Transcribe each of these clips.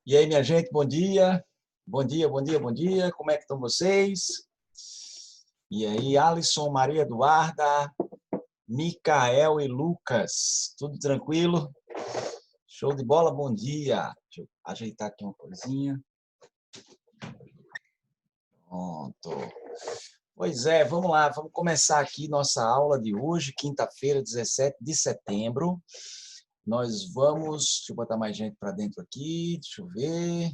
E aí, minha gente, bom dia. Bom dia, bom dia, bom dia. Como é que estão vocês? E aí, Alisson, Maria Eduarda, Micael e Lucas. Tudo tranquilo? Show de bola, bom dia. Deixa eu ajeitar aqui uma coisinha. Pronto. Pois é, vamos lá, vamos começar aqui nossa aula de hoje, quinta-feira, 17 de setembro. Nós vamos... Deixa eu botar mais gente para dentro aqui, deixa eu ver...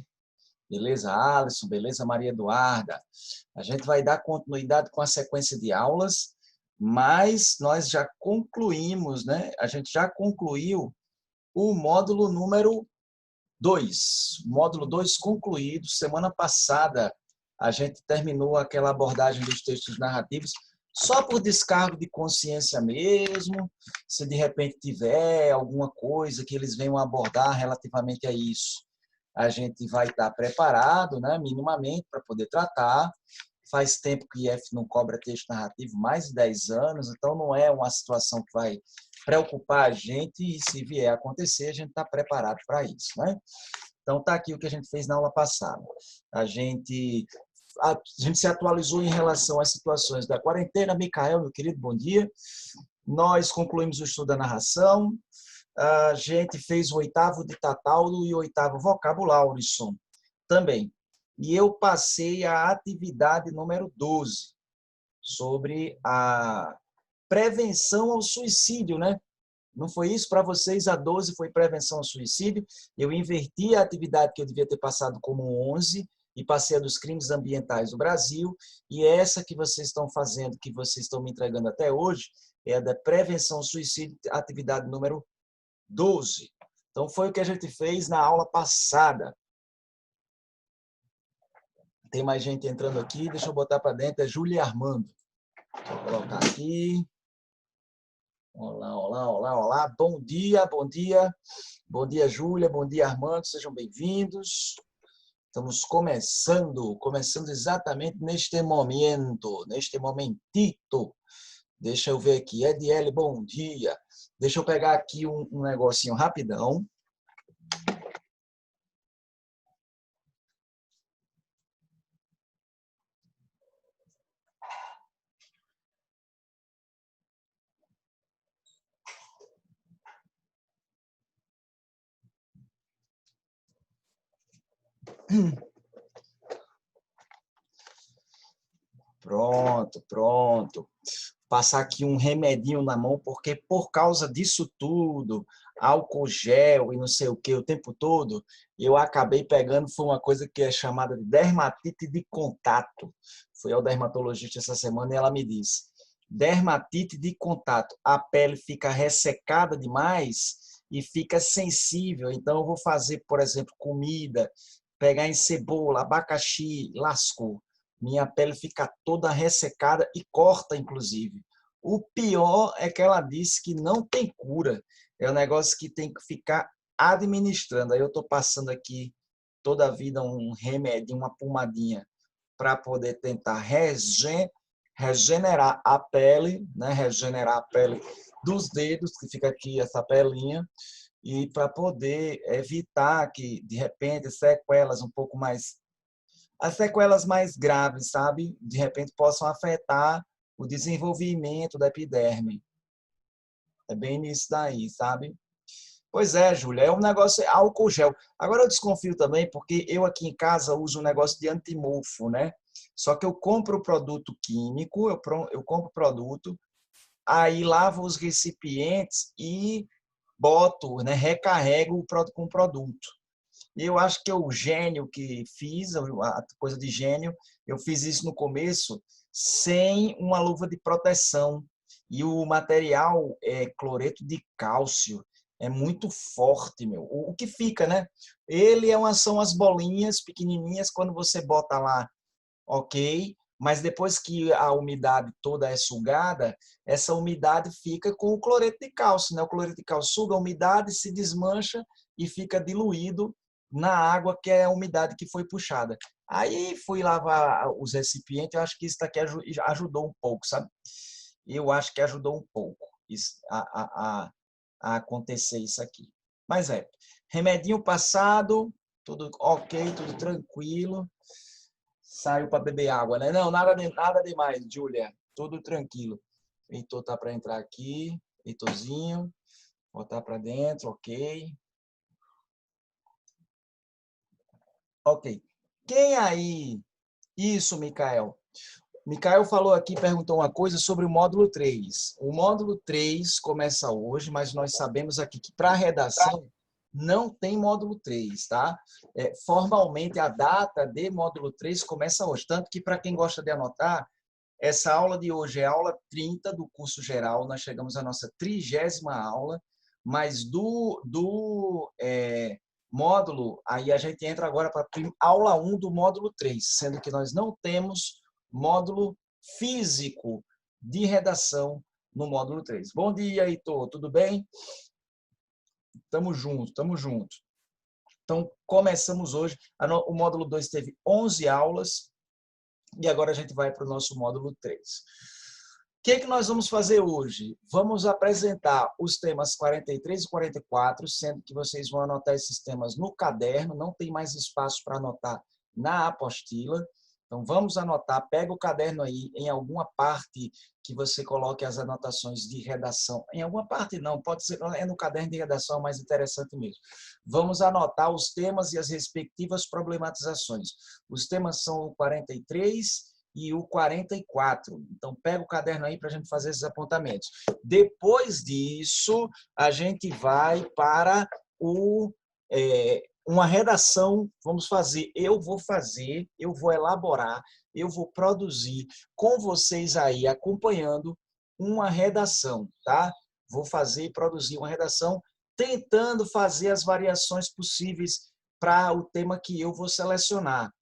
Beleza, Alisson? Beleza, Maria Eduarda? A gente vai dar continuidade com a sequência de aulas, mas nós já concluímos, né? A gente já concluiu o módulo número 2. Módulo 2 concluído. Semana passada, a gente terminou aquela abordagem dos textos narrativos só por descargo de consciência mesmo, se de repente tiver alguma coisa que eles venham abordar relativamente a isso. A gente vai estar preparado, né, minimamente, para poder tratar. Faz tempo que o IF não cobra texto narrativo, mais de 10 anos, então não é uma situação que vai preocupar a gente e, se vier a acontecer, a gente está preparado para isso, né? Então, está aqui o que a gente fez na aula passada. A gente se atualizou em relação às situações da quarentena. Micael, meu querido, bom dia. Nós concluímos o estudo da narração. A gente fez o 8º Ditataldo e o 8º Vocabulário também. E eu passei a atividade número 12, sobre a prevenção ao suicídio, né? Não foi isso? Para vocês, a 12 foi prevenção ao suicídio. Eu inverti a atividade que eu devia ter passado como 11 e passei a dos crimes ambientais do Brasil. E essa que vocês estão fazendo, que vocês estão me entregando até hoje, é a da prevenção ao suicídio, atividade número 12. Então, foi o que a gente fez na aula passada. Tem mais gente entrando aqui, deixa eu botar para dentro, é Júlia Armando. Deixa eu colocar aqui. Olá, olá, olá, olá. Bom dia, bom dia. Bom dia, Júlia, bom dia, Armando, sejam bem-vindos. Estamos começando exatamente neste momento, neste momentito. Deixa eu ver aqui, Ediele, bom dia. Deixa eu pegar aqui um negocinho rapidão. Pronto, pronto. Passar aqui um remedinho na mão, porque por causa disso tudo, álcool gel e não sei o que o tempo todo, eu acabei pegando, foi uma coisa que é chamada de dermatite de contato. Fui ao dermatologista essa semana e ela me disse, dermatite de contato, a pele fica ressecada demais e fica sensível, então eu vou fazer, por exemplo, comida, pegar em cebola, abacaxi, lascou. Minha pele fica toda ressecada e corta, inclusive. O pior é que ela disse que não tem cura. É um negócio que tem que ficar administrando. Aí eu estou passando aqui toda a vida um remédio, uma pomadinha, para poder tentar regenerar a pele, né? Regenerar a pele dos dedos, que fica aqui essa pelinha, e para poder evitar que, de repente, sequelas um pouco mais as sequelas mais graves, sabe? De repente possam afetar o desenvolvimento da epiderme. É bem nisso daí, sabe? Pois é, Júlia, é um negócio, é álcool gel. Agora eu desconfio também, porque eu aqui em casa uso um negócio de antimofo, né? Só que eu compro o produto químico, eu compro o produto, aí lavo os recipientes e boto, né? Recarrego com o produto. E eu acho que é o gênio que fiz, a coisa de gênio, eu fiz isso no começo sem uma luva de proteção. E o material é cloreto de cálcio. É muito forte, meu. O que fica, né? São as bolinhas pequenininhas, quando você bota lá, ok, mas depois que a umidade toda é sugada, essa umidade fica com o cloreto de cálcio, né? O cloreto de cálcio suga a umidade, se desmancha e fica diluído na água, que é a umidade que foi puxada. Aí fui lavar os recipientes, eu acho que isso daqui ajudou um pouco, sabe? Eu acho que ajudou um pouco a acontecer isso aqui. Mas remedinho passado, tudo ok, tudo tranquilo. Saiu para beber água, né? Não, nada demais, Júlia. Tudo tranquilo. Heitor tá para entrar aqui. Heitorzinho. Botar para dentro, ok. Ok. Quem aí? Isso, Mikael. Mikael falou aqui, perguntou uma coisa sobre o módulo 3. O módulo 3 começa hoje, mas nós sabemos aqui que para redação não tem módulo 3, tá? Formalmente, a data de módulo 3 começa hoje. Tanto que, para quem gosta de anotar, essa aula de hoje é a aula 30 do curso geral. Nós chegamos à nossa 30ª aula, mas módulo, aí a gente entra agora para a aula 1 do módulo 3, sendo que nós não temos módulo físico de redação no módulo 3. Bom dia, Heitor, tudo bem? Tamo junto, tamo junto. Então, começamos hoje. O módulo 2 teve 11 aulas e agora a gente vai para o nosso módulo 3. O que nós vamos fazer hoje? Vamos apresentar os temas 43 e 44, sendo que vocês vão anotar esses temas no caderno, não tem mais espaço para anotar na apostila. Então, vamos anotar, pega o caderno aí, em alguma parte que você coloque as anotações de redação. Em alguma parte não, pode ser no caderno de redação, mais interessante mesmo. Vamos anotar os temas e as respectivas problematizações. Os temas são o 43 e o 44. Então, pega o caderno aí para a gente fazer esses apontamentos. Depois disso, a gente vai para uma redação. Vamos fazer, eu vou elaborar, eu vou produzir com vocês aí, acompanhando uma redação, tá? Vou fazer e produzir uma redação, tentando fazer as variações possíveis para o tema que eu vou selecionar.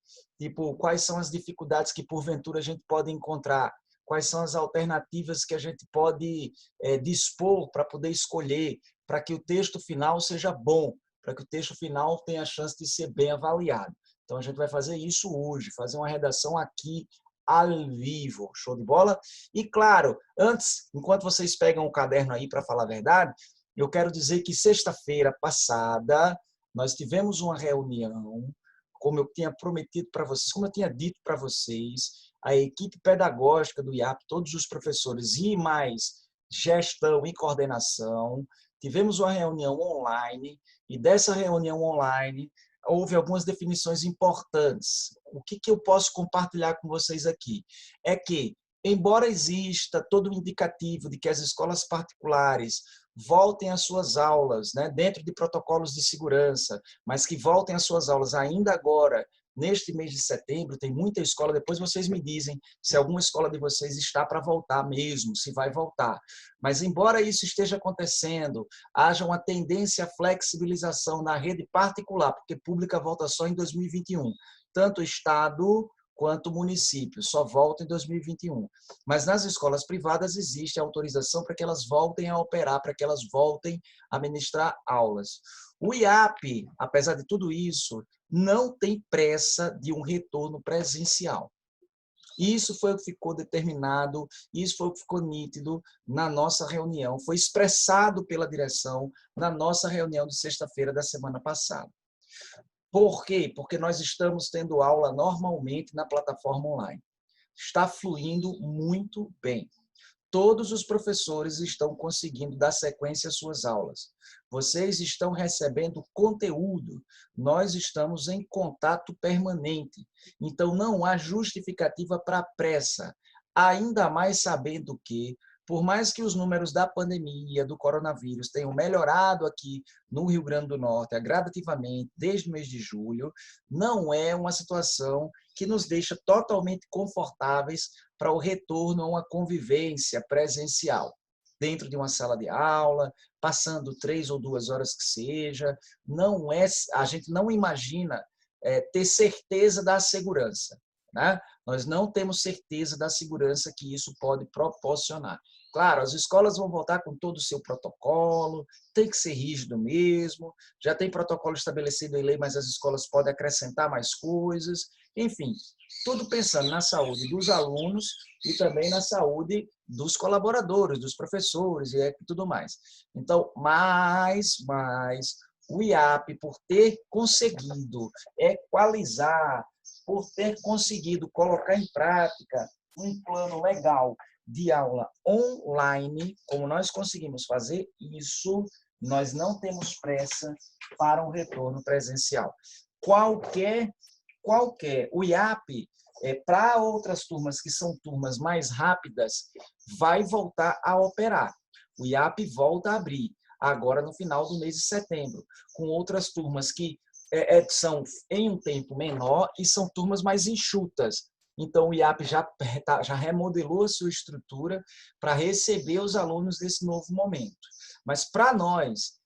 Tipo, quais são as dificuldades que, porventura, a gente pode encontrar? Quais são as alternativas que a gente pode dispor para poder escolher, para que o texto final seja bom, para que o texto final tenha a chance de ser bem avaliado. Então, a gente vai fazer isso hoje, fazer uma redação aqui ao vivo. Show de bola? E, claro, antes, enquanto vocês pegam o caderno aí para falar a verdade, eu quero dizer que sexta-feira passada nós tivemos uma reunião, como eu tinha prometido para vocês, como eu tinha dito para vocês, a equipe pedagógica do IAP, todos os professores e mais gestão e coordenação, tivemos uma reunião online e dessa reunião online houve algumas definições importantes. O que eu posso compartilhar com vocês aqui? É que, embora exista todo o indicativo de que as escolas particulares voltem às suas aulas, né, dentro de protocolos de segurança, mas que voltem às suas aulas ainda agora, neste mês de setembro, tem muita escola, depois vocês me dizem se alguma escola de vocês está para voltar mesmo, se vai voltar. Mas, embora isso esteja acontecendo, haja uma tendência à flexibilização na rede particular, porque pública volta só em 2021. Tanto o Estado quanto o município, só volta em 2021. Mas nas escolas privadas existe autorização para que elas voltem a operar, para que elas voltem a ministrar aulas. O IAP, apesar de tudo isso, não tem pressa de um retorno presencial. Isso foi o que ficou determinado, isso foi o que ficou nítido na nossa reunião, foi expressado pela direção na nossa reunião de sexta-feira da semana passada. Por quê? Porque nós estamos tendo aula normalmente na plataforma online. Está fluindo muito bem. Todos os professores estão conseguindo dar sequência às suas aulas. Vocês estão recebendo conteúdo. Nós estamos em contato permanente. Então, não há justificativa para a pressa. Ainda mais sabendo que, por mais que os números da pandemia, do coronavírus, tenham melhorado aqui no Rio Grande do Norte gradativamente desde o mês de julho, não é uma situação que nos deixa totalmente confortáveis para o retorno a uma convivência presencial, dentro de uma sala de aula, passando 3 ou 2 horas que seja. Não é, a gente não imagina ter certeza da segurança, né? Nós não temos certeza da segurança que isso pode proporcionar. Claro, as escolas vão voltar com todo o seu protocolo, tem que ser rígido mesmo, já tem protocolo estabelecido em lei, mas as escolas podem acrescentar mais coisas, enfim, tudo pensando na saúde dos alunos e também na saúde dos colaboradores, dos professores e tudo mais. Então, mas o IAP, por ter conseguido equalizar, por ter conseguido colocar em prática um plano legal de aula online, como nós conseguimos fazer isso, nós não temos pressa para um retorno presencial. O IAP, para outras turmas que são turmas mais rápidas, vai voltar a operar. O IAP volta a abrir, agora no final do mês de setembro, com outras turmas que são em um tempo menor e são turmas mais enxutas. Então, o IAP já remodelou a sua estrutura para receber os alunos desse novo momento. Mas para nós,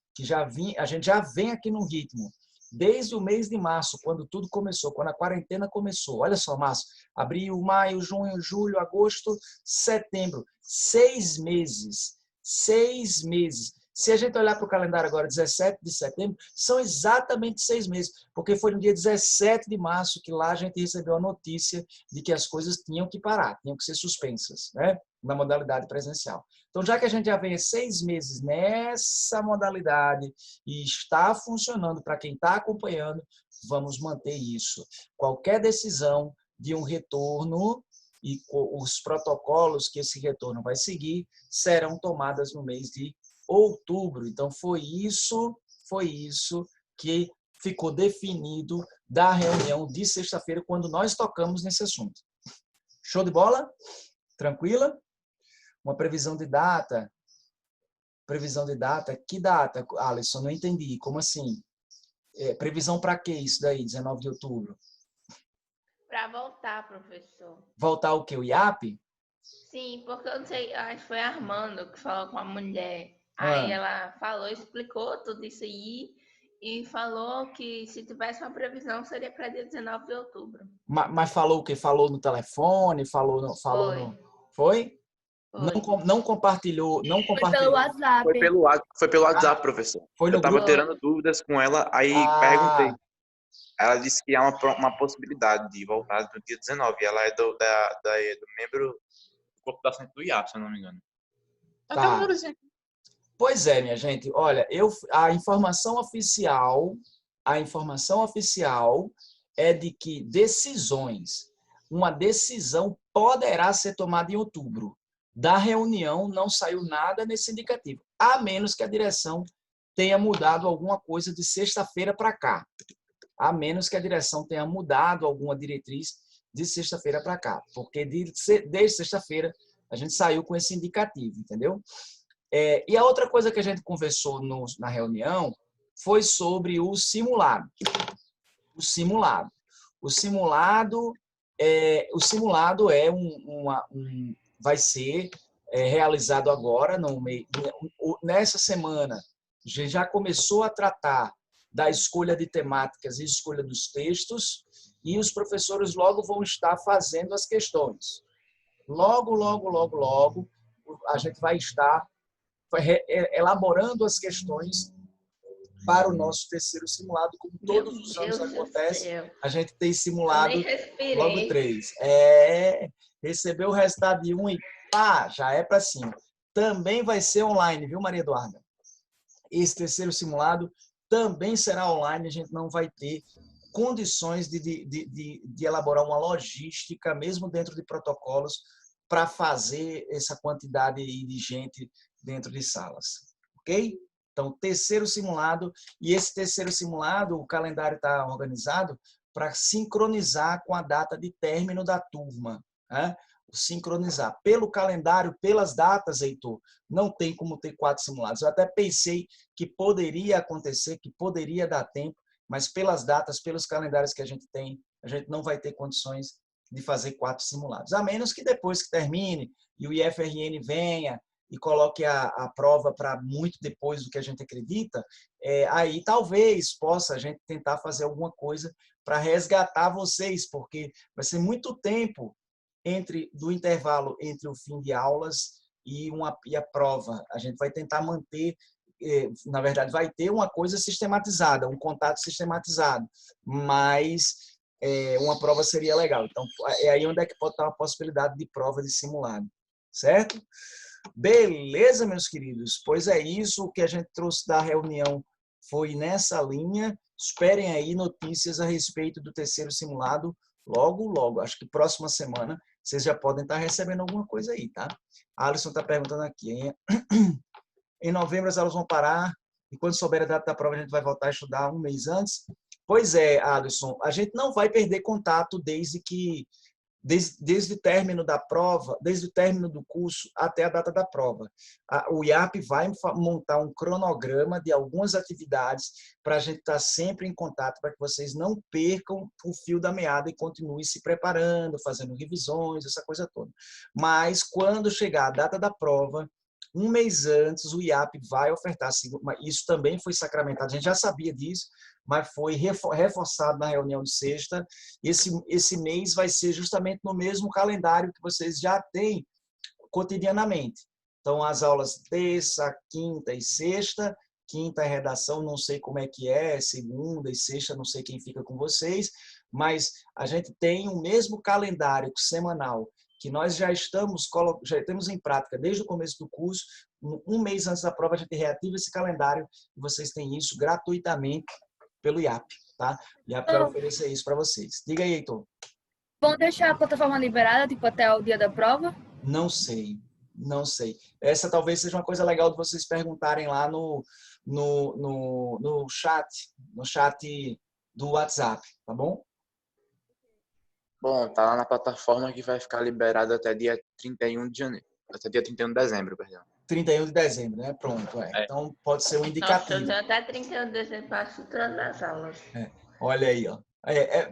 a gente já vem aqui no ritmo, desde o mês de março, quando tudo começou, quando a quarentena começou. Olha só, março, abril, maio, junho, julho, agosto, setembro. 6 meses. 6 meses. Se a gente olhar para o calendário agora, 17 de setembro, são exatamente 6 meses, porque foi no dia 17 de março que lá a gente recebeu a notícia de que as coisas tinham que parar, tinham que ser suspensas, né, na modalidade presencial. Então, já que a gente já vem 6 meses nessa modalidade e está funcionando para quem está acompanhando, vamos manter isso. Qualquer decisão de um retorno e os protocolos que esse retorno vai seguir serão tomadas no mês de outubro. Então, foi isso que ficou definido da reunião de sexta-feira, quando nós tocamos nesse assunto. Show de bola? Tranquila? Uma previsão de data. Previsão de data? Que data, Alisson? Não entendi. Como assim? Previsão para que isso daí, 19 de outubro? Para voltar, professor. Voltar o quê? O IAP? Sim, porque eu não sei, acho que foi a Armando que falou com a mulher. Aí ela falou, explicou tudo isso aí e falou que se tivesse uma previsão seria para dia 19 de outubro. Mas falou o quê? Falou no telefone? Falou no... Foi? Foi. Não compartilhou, não Foi pelo compartilhou. WhatsApp. Foi pelo WhatsApp, professor. Foi no Eu tava grupo. tirando dúvidas com ela, aí perguntei. Ela disse que há uma possibilidade de voltar no dia 19. Ela é do membro do corpo docente do IAP, se eu não me engano. Tá. Pois é, minha gente. Olha, a informação oficial é de que uma decisão poderá ser tomada em outubro. Da reunião não saiu nada nesse indicativo, a menos que a direção tenha mudado alguma coisa de sexta-feira para cá. A menos que a direção tenha mudado alguma diretriz de sexta-feira para cá. Porque desde sexta-feira a gente saiu com esse indicativo, entendeu? E a outra coisa que a gente conversou na reunião foi sobre o simulado. O simulado vai ser realizado agora, nessa semana. A gente já começou a tratar da escolha de temáticas e escolha dos textos, e os professores logo vão estar fazendo as questões. Logo, a gente vai estar elaborando as questões para o nosso terceiro simulado, como todos os anos acontece. A gente tem simulado logo 3. Recebeu o resultado de 1 e pá, já é para cima. Também vai ser online, viu, Maria Eduarda? Esse terceiro simulado também será online, a gente não vai ter condições de elaborar uma logística, mesmo dentro de protocolos, para fazer essa quantidade de gente dentro de salas. Ok? Então, terceiro simulado, e esse terceiro simulado, o calendário está organizado para sincronizar com a data de término da turma. Né? Sincronizar. Pelo calendário, pelas datas, Heitor, não tem como ter 4 simulados. Eu até pensei que poderia acontecer, que poderia dar tempo, mas pelas datas, pelos calendários que a gente tem, a gente não vai ter condições de fazer 4 simulados. A menos que depois que termine e o IFRN venha e coloque a prova para muito depois do que a gente acredita, aí talvez possa a gente tentar fazer alguma coisa para resgatar vocês, porque vai ser muito tempo do intervalo entre o fim de aulas e a prova. A gente vai tentar manter, na verdade, vai ter uma coisa sistematizada, um contato sistematizado, mas uma prova seria legal. Então, é aí onde é que pode estar a possibilidade de prova de simulado, certo? Beleza, meus queridos? Pois é isso, o que a gente trouxe da reunião foi nessa linha. Esperem aí notícias a respeito do terceiro simulado logo, logo. Acho que próxima semana vocês já podem estar recebendo alguma coisa aí, tá? A Alisson está perguntando aqui, hein? Em novembro as aulas vão parar e quando souber a data da prova a gente vai voltar a estudar um mês antes? Pois é, Alisson, a gente não vai perder contato desde o término da prova, desde o término do curso até a data da prova. O IAP vai montar um cronograma de algumas atividades para a gente estar sempre em contato, para que vocês não percam o fio da meada e continuem se preparando, fazendo revisões, essa coisa toda. Mas quando chegar a data da prova, um mês antes, o IAP vai ofertar. Isso também foi sacramentado, a gente já sabia disso, mas foi reforçado na reunião de sexta. Esse mês vai ser justamente no mesmo calendário que vocês já têm cotidianamente. Então, as aulas terça, quinta e sexta. Quinta é redação, não sei como é que é, segunda e sexta, não sei quem fica com vocês, mas a gente tem o mesmo calendário semanal que nós já temos em prática desde o começo do curso. Um mês antes da prova, a gente reativa esse calendário e vocês têm isso gratuitamente pelo IAP, tá? O IAP vai oferecer isso para vocês. Diga aí, Heitor. Vão deixar a plataforma liberada, tipo, até o dia da prova? Não sei. Essa talvez seja uma coisa legal de vocês perguntarem lá no chat do WhatsApp, tá bom? Bom, tá lá na plataforma que vai ficar liberado até dia 31 de janeiro. Até dia 31 de dezembro, perdão. 31 de dezembro, né? Pronto, é. Então, pode ser um indicativo. Nossa, eu até 31 de dezembro para todas as aulas. Olha aí, ó.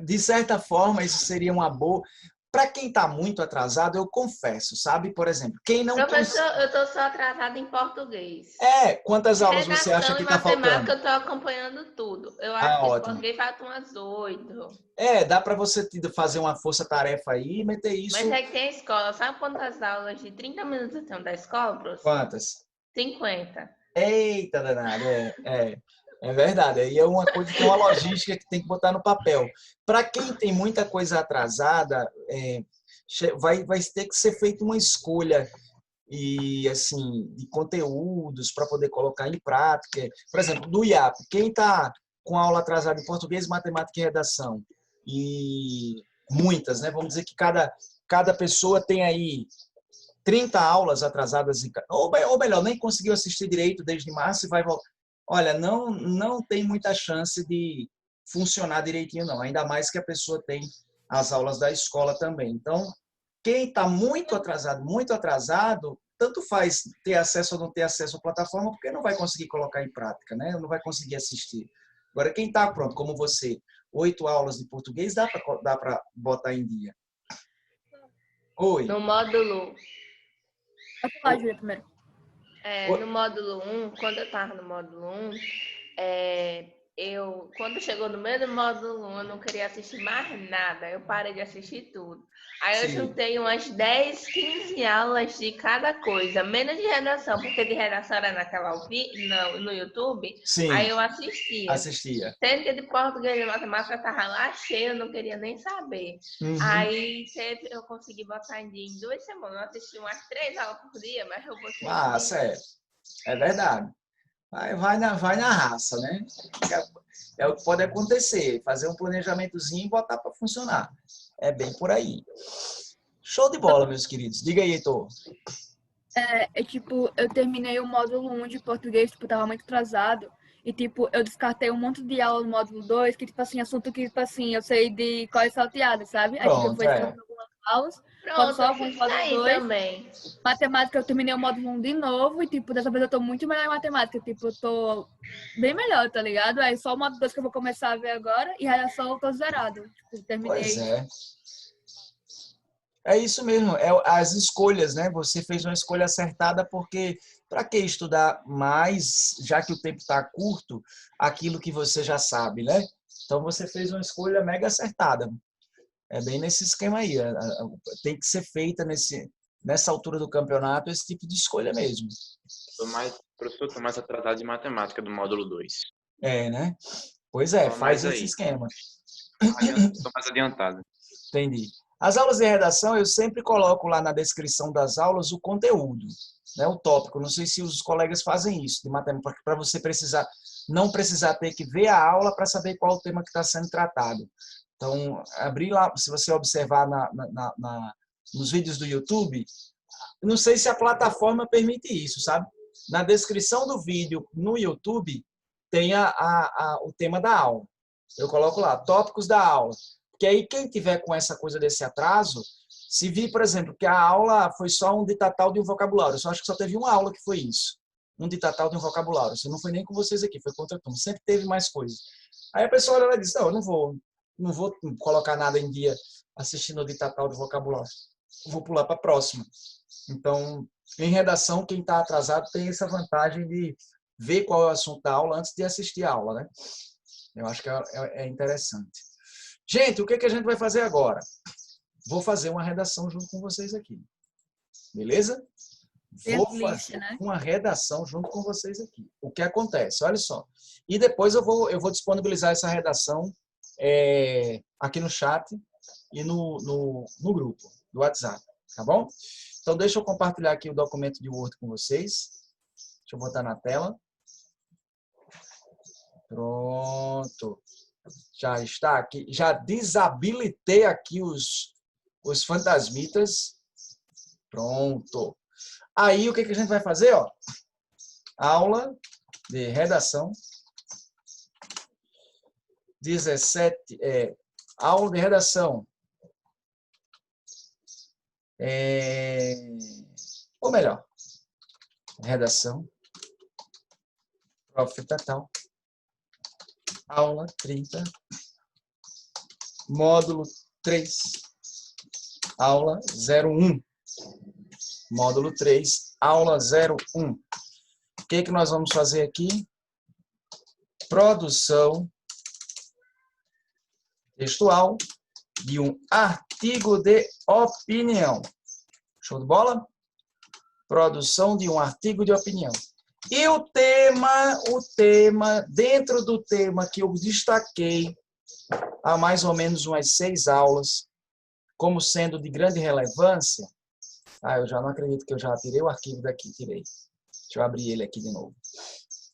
De certa forma, isso seria uma boa... Para quem está muito atrasado, eu confesso, sabe? Por exemplo, quem não... Professor, eu estou só atrasada em português. Quantas aulas você acha que está faltando? Matemática, eu estou acompanhando tudo. Eu acho que ótimo. português falta umas 8. Dá para você fazer uma força-tarefa aí e meter isso... Mas é que tem escola. Sabe quantas aulas de 30 minutos eu tenho da escola, professor? Quantas? 50. Eita, danado. É verdade. Aí é uma coisa, tem uma logística que tem que botar no papel. Para quem tem muita coisa atrasada, vai ter que ser feita uma escolha assim, de conteúdos para poder colocar em prática. Por exemplo, do IAP, quem está com aula atrasada em português, matemática e redação, e muitas, né? Vamos dizer que cada pessoa tem aí 30 aulas atrasadas, ou melhor, nem conseguiu assistir direito desde março e vai voltar. Olha, não tem muita chance de funcionar direitinho, não. Ainda mais que a pessoa tem as aulas da escola também. Então, quem está muito atrasado, tanto faz ter acesso ou não ter acesso à plataforma, porque não vai conseguir colocar em prática, né? Não vai conseguir assistir. Agora, quem está pronto, como você, 8 aulas de português, dá para botar em dia. Oi. No módulo... Pode falar, Júlia, primeiro. No módulo 1, quando eu estava no módulo 1, quando chegou no meio do módulo 1, eu não queria assistir mais nada. Eu parei de assistir tudo. Aí eu juntei umas 10, 15 aulas de cada coisa, menos de redação, porque de redação era no YouTube. Sim. Aí eu assistia. Sendo que de português e matemática eu estava lá cheio, eu não queria nem saber. Uhum. Aí eu consegui botar em dia em 2 semanas. Eu assisti umas 3 aulas por dia, mas eu botei. Certo. É verdade. Vai na raça, né? É o que pode acontecer. Fazer um planejamentozinho e botar para funcionar. É bem por aí. Show de bola, meus queridos. Diga aí, Heitor. Eu terminei o módulo 1 de português, tava muito atrasado. E, eu descartei um monte de aula no módulo 2, que, assunto que, eu sei de qual é salteada, sabe? Aí, eu fui algumas aulas. Pronto, só alguns módulos 2. Também. Matemática, eu terminei o módulo 1 de novo. E, dessa vez eu tô muito melhor em matemática. Eu tô bem melhor, tá ligado? Aí, só o módulo 2 que eu vou começar a ver agora. E redação eu tô zerado. Terminei. Pois é. É isso mesmo, as escolhas, né? Você fez uma escolha acertada porque para que estudar mais, já que o tempo está curto, aquilo que você já sabe, né? Então você fez uma escolha mega acertada. É bem nesse esquema aí. Tem que ser feita nessa altura do campeonato esse tipo de escolha mesmo. Professor, estou mais atrasado de matemática do módulo 2. Né? Pois faz esse esquema. Estou mais adiantado. Entendi. As aulas de redação, eu sempre coloco lá na descrição das aulas o conteúdo, né, o tópico. Não sei se os colegas fazem isso, de matemática, para você precisar não precisar ter que ver a aula para saber qual o tema que está sendo tratado. Então, abrir lá, se você observar nos vídeos do YouTube, não sei se a plataforma permite isso, sabe? Na descrição do vídeo no YouTube tem o tema da aula. Eu coloco lá, tópicos da aula. Porque aí quem tiver com essa coisa desse atraso, se vir, por exemplo, que a aula foi só um ditatal de um vocabulário, eu só acho que só teve uma aula que foi isso, um ditatal de um vocabulário. Isso não foi nem com vocês aqui, foi com outra turma. Sempre teve mais coisas. Aí a pessoa olha e diz, não, eu não vou colocar nada em dia assistindo o ditatal de vocabulário. Vou pular para a próxima. Então, em redação, quem está atrasado tem essa vantagem de ver qual é o assunto da aula antes de assistir a aula, né? Eu acho que é interessante. Gente, o que a gente vai fazer agora? Vou fazer uma redação junto com vocês aqui. Beleza? Vou fazer uma redação junto com vocês aqui. O que acontece? Olha só. E depois eu vou disponibilizar essa redação aqui no chat e no grupo do WhatsApp. Tá bom? Então, deixa eu compartilhar aqui o documento de Word com vocês. Deixa eu botar na tela. Pronto. Já está aqui. Já desabilitei aqui os fantasmitas. Pronto. Aí, o que a gente vai fazer? Ó? Aula de redação. 17. Aula de redação. Ou melhor, redação. Prof. Tal. Aula 30. Módulo 3. Aula 01. Módulo 3, aula 01. O que nós vamos fazer aqui? Produção textual de um artigo de opinião. Show de bola? Produção de um artigo de opinião. E o tema, dentro do tema que eu destaquei há mais ou menos umas 6 aulas, como sendo de grande relevância. Eu já não acredito que eu já tirei o arquivo daqui, tirei. Deixa eu abrir ele aqui de novo.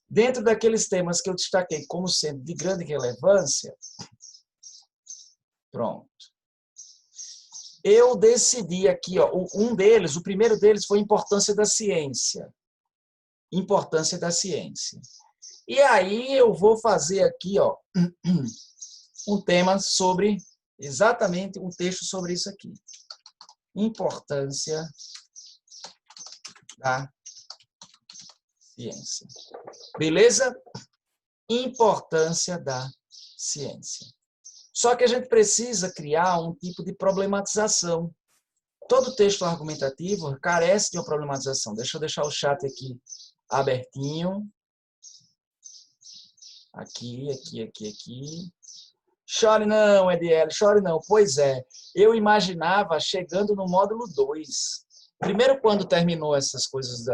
Dentro daqueles temas que eu destaquei como sendo de grande relevância, pronto. Eu decidi aqui, ó, o primeiro deles foi importância da ciência. Importância da ciência. E aí eu vou fazer aqui, ó, um tema sobre, exatamente um texto sobre isso aqui. Importância da ciência. Beleza? Importância da ciência. Só que a gente precisa criar um tipo de problematização. Todo texto argumentativo carece de uma problematização. Deixa eu deixar o chat aqui abertinho. Aqui. Chore não, Ediel, chore não. Pois é, eu imaginava chegando no módulo 2. Primeiro, quando terminou essas coisas,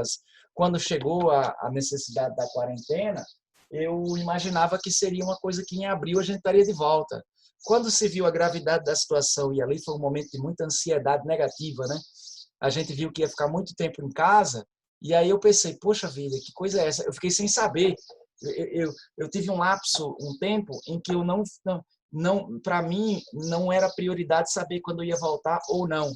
quando chegou a necessidade da quarentena, eu imaginava que seria uma coisa que em abril a gente estaria de volta. Quando se viu a gravidade da situação, e ali foi um momento de muita ansiedade negativa, né? A gente viu que ia ficar muito tempo em casa, e aí eu pensei, poxa vida, que coisa é essa? Eu fiquei sem saber. Eu tive um lapso, um tempo, em que eu não, para mim, não era prioridade saber quando eu ia voltar ou não.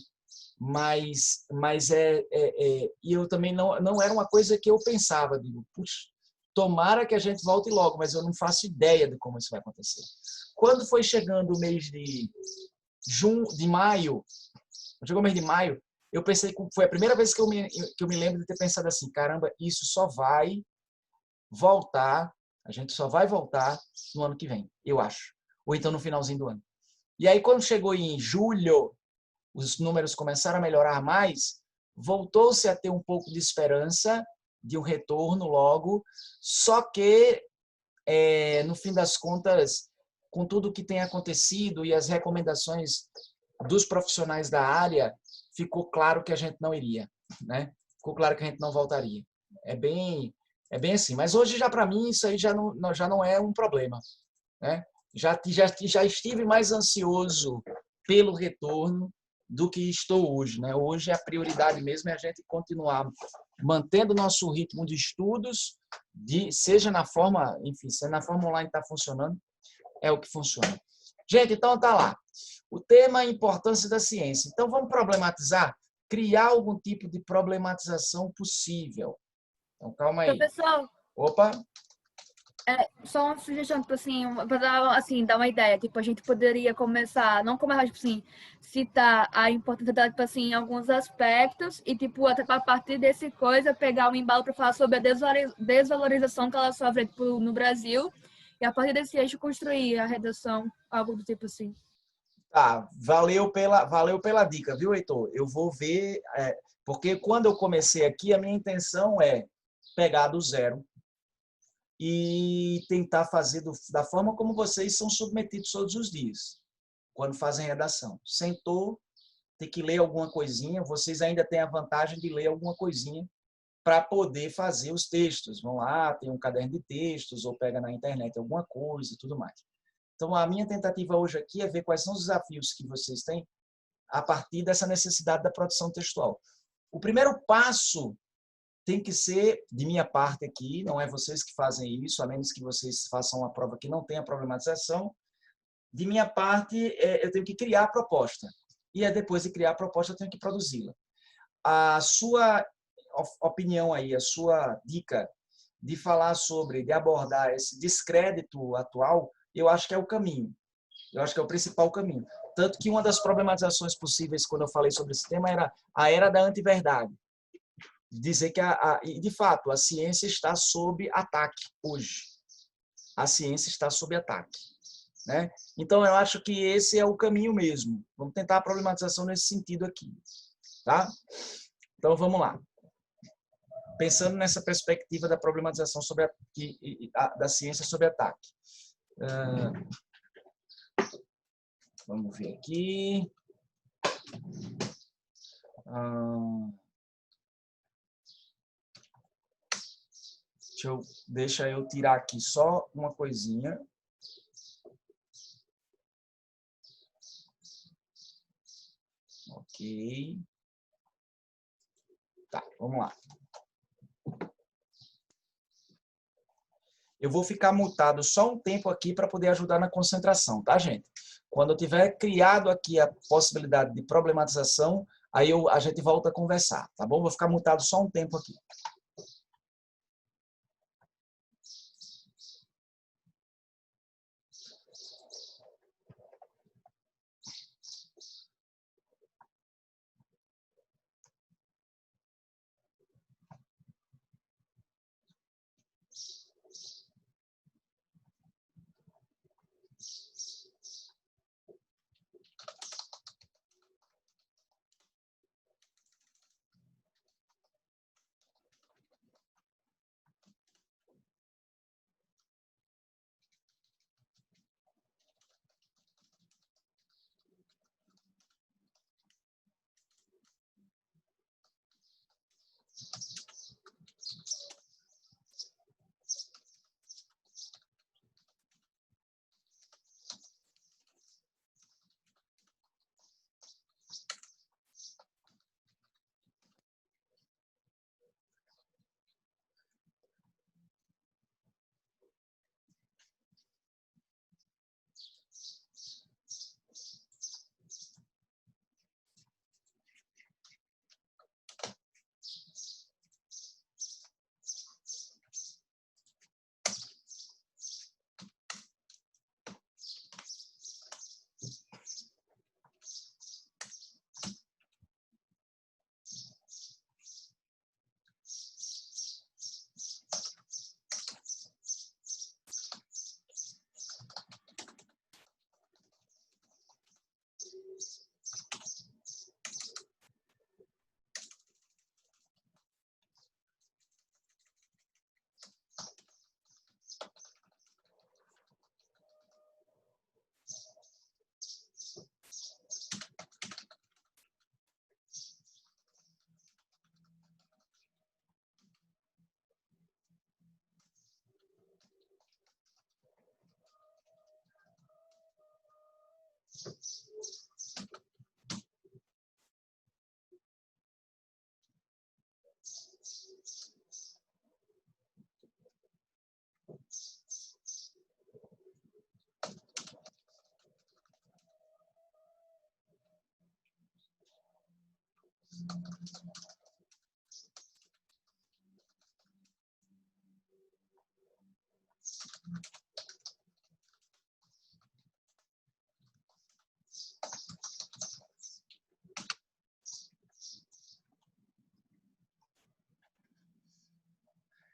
Mas e eu também não era uma coisa que eu pensava. Digo, puxa, tomara que a gente volte logo, mas eu não faço ideia de como isso vai acontecer. Quando foi chegando o mês de maio, chegou o mês de maio, eu pensei, foi a primeira vez que eu me lembro de ter pensado assim, caramba, isso só vai voltar, a gente só vai voltar no ano que vem, eu acho. Ou então no finalzinho do ano. E aí, quando chegou em julho, os números começaram a melhorar mais, voltou-se a ter um pouco de esperança de um retorno logo, só que, no fim das contas, com tudo que tem acontecido e as recomendações dos profissionais da área, ficou claro que a gente não iria, né? Ficou claro que a gente não voltaria. É bem assim. Mas hoje, já para mim, isso aí já não é um problema, né? Já estive mais ansioso pelo retorno do que estou hoje, né? Hoje a prioridade mesmo é a gente continuar mantendo o nosso ritmo de estudos, seja na forma, enfim, se na forma online está funcionando, é o que funciona. Gente, então tá lá. O tema é a importância da ciência. Então vamos problematizar, criar algum tipo de problematização possível. Então calma aí. Professor, Opa. só uma sugestão, tipo assim, para dar, assim, dar uma ideia. Tipo, a gente poderia começar, não começar, tipo assim, citar a importância dela, tipo assim, em alguns aspectos e, tipo, até a partir desse coisa, pegar o embalo para falar sobre a desvalorização que ela sofre, tipo, no Brasil e, a partir desse eixo, construir a redação, algo do tipo assim. Tá, valeu pela dica, viu, Heitor? Eu vou ver, porque quando eu comecei aqui, a minha intenção é pegar do zero e tentar fazer da forma como vocês são submetidos todos os dias, quando fazem redação. Sentou, tem que ler alguma coisinha, vocês ainda têm a vantagem de ler alguma coisinha para poder fazer os textos. Vão lá, tem um caderno de textos, ou pega na internet alguma coisa e tudo mais. Então, a minha tentativa hoje aqui é ver quais são os desafios que vocês têm a partir dessa necessidade da produção textual. O primeiro passo tem que ser, de minha parte aqui, não é vocês que fazem isso, a menos que vocês façam uma prova que não tenha problematização. De minha parte, eu tenho que criar a proposta. E depois de criar a proposta, eu tenho que produzi-la. A sua opinião aí, a sua dica de falar sobre, de abordar esse descrédito atual, eu acho que é o caminho. Eu acho que é o principal caminho. Tanto que uma das problematizações possíveis, quando eu falei sobre esse tema, era a era da antiverdade. Dizer que, de fato, a ciência está sob ataque hoje. A ciência está sob ataque. Né? Então, eu acho que esse é o caminho mesmo. Vamos tentar a problematização nesse sentido aqui. Tá? Então, vamos lá. Pensando nessa perspectiva da problematização sobre da ciência sob ataque. Vamos ver aqui. Deixa eu tirar aqui só uma coisinha. Ok. Tá, vamos lá. Eu vou ficar mutado só um tempo aqui para poder ajudar na concentração, tá, gente? Quando eu tiver criado aqui a possibilidade de problematização, aí a gente volta a conversar, tá bom? Vou ficar mutado só um tempo aqui.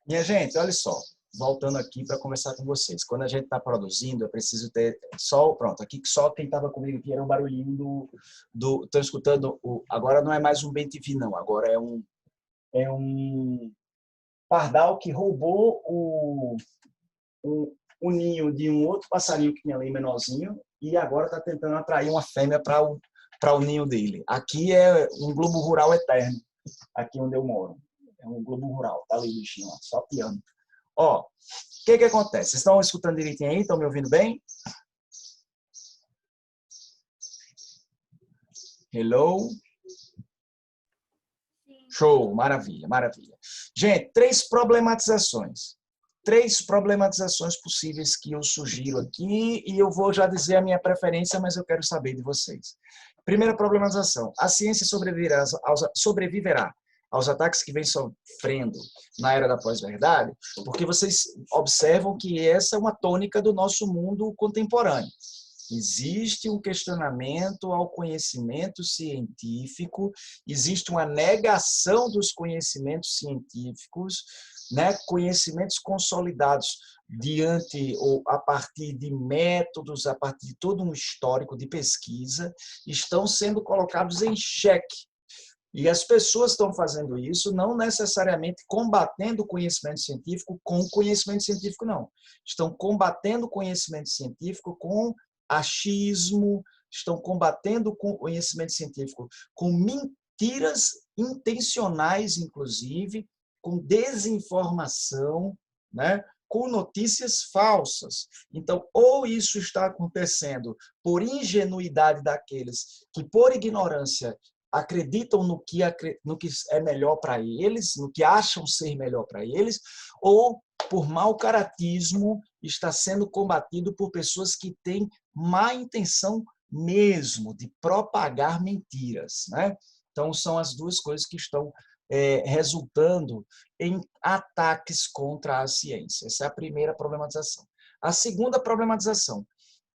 Minha gente, olha só, voltando aqui para conversar com vocês. Quando a gente está produzindo, eu preciso ter só, pronto, aqui só quem estava comigo aqui era um barulhinho estou escutando, agora não é mais um bem-te-vi, não, agora é um pardal que roubou o ninho de um outro passarinho que tinha ali menorzinho e agora está tentando atrair uma fêmea para o ninho dele. Aqui é um globo rural eterno, aqui onde eu moro. É um globo rural, tá ali o bichinho, só piano. Ó, o que acontece? Vocês estão escutando direitinho aí? Estão me ouvindo bem? Hello? Show, maravilha, maravilha. Gente, três problematizações possíveis que eu sugiro aqui e eu vou já dizer a minha preferência, mas eu quero saber de vocês. Primeira problematização, a ciência sobreviverá aos ataques que vem sofrendo na era da pós-verdade, porque vocês observam que essa é uma tônica do nosso mundo contemporâneo. Existe um questionamento ao conhecimento científico, existe uma negação dos conhecimentos científicos, né? Conhecimentos consolidados diante ou a partir de métodos, a partir de todo um histórico de pesquisa, estão sendo colocados em xeque. E as pessoas estão fazendo isso não necessariamente combatendo o conhecimento científico com conhecimento científico, não. Estão combatendo o conhecimento científico com achismo, estão combatendo o conhecimento científico com mentiras intencionais, inclusive, com desinformação, né? Com notícias falsas. Então, ou isso está acontecendo por ingenuidade daqueles que, por ignorância, acreditam no que é melhor para eles, no que acham ser melhor para eles, ou por mau caratismo está sendo combatido por pessoas que têm má intenção mesmo de propagar mentiras, né? Então, são as duas coisas que estão resultando em ataques contra a ciência. Essa é a primeira problematização. A segunda problematização,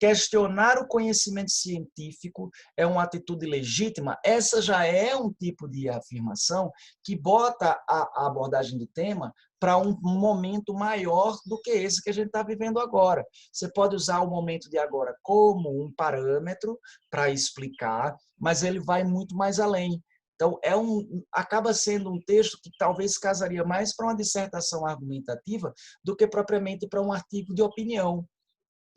questionar o conhecimento científico é uma atitude legítima. Essa já é um tipo de afirmação que bota a abordagem do tema para um momento maior do que esse que a gente está vivendo agora. Você pode usar o momento de agora como um parâmetro para explicar, mas ele vai muito mais além. Então, acaba sendo um texto que talvez casaria mais para uma dissertação argumentativa do que propriamente para um artigo de opinião.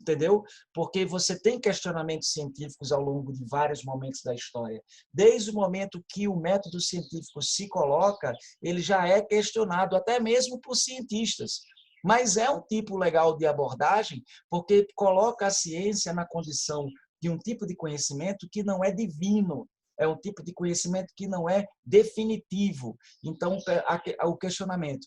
Entendeu? Porque você tem questionamentos científicos ao longo de vários momentos da história. Desde o momento que o método científico se coloca, ele já é questionado, até mesmo por cientistas. Mas é um tipo legal de abordagem, porque coloca a ciência na condição de um tipo de conhecimento que não é divino, é um tipo de conhecimento que não é definitivo. Então, o questionamento,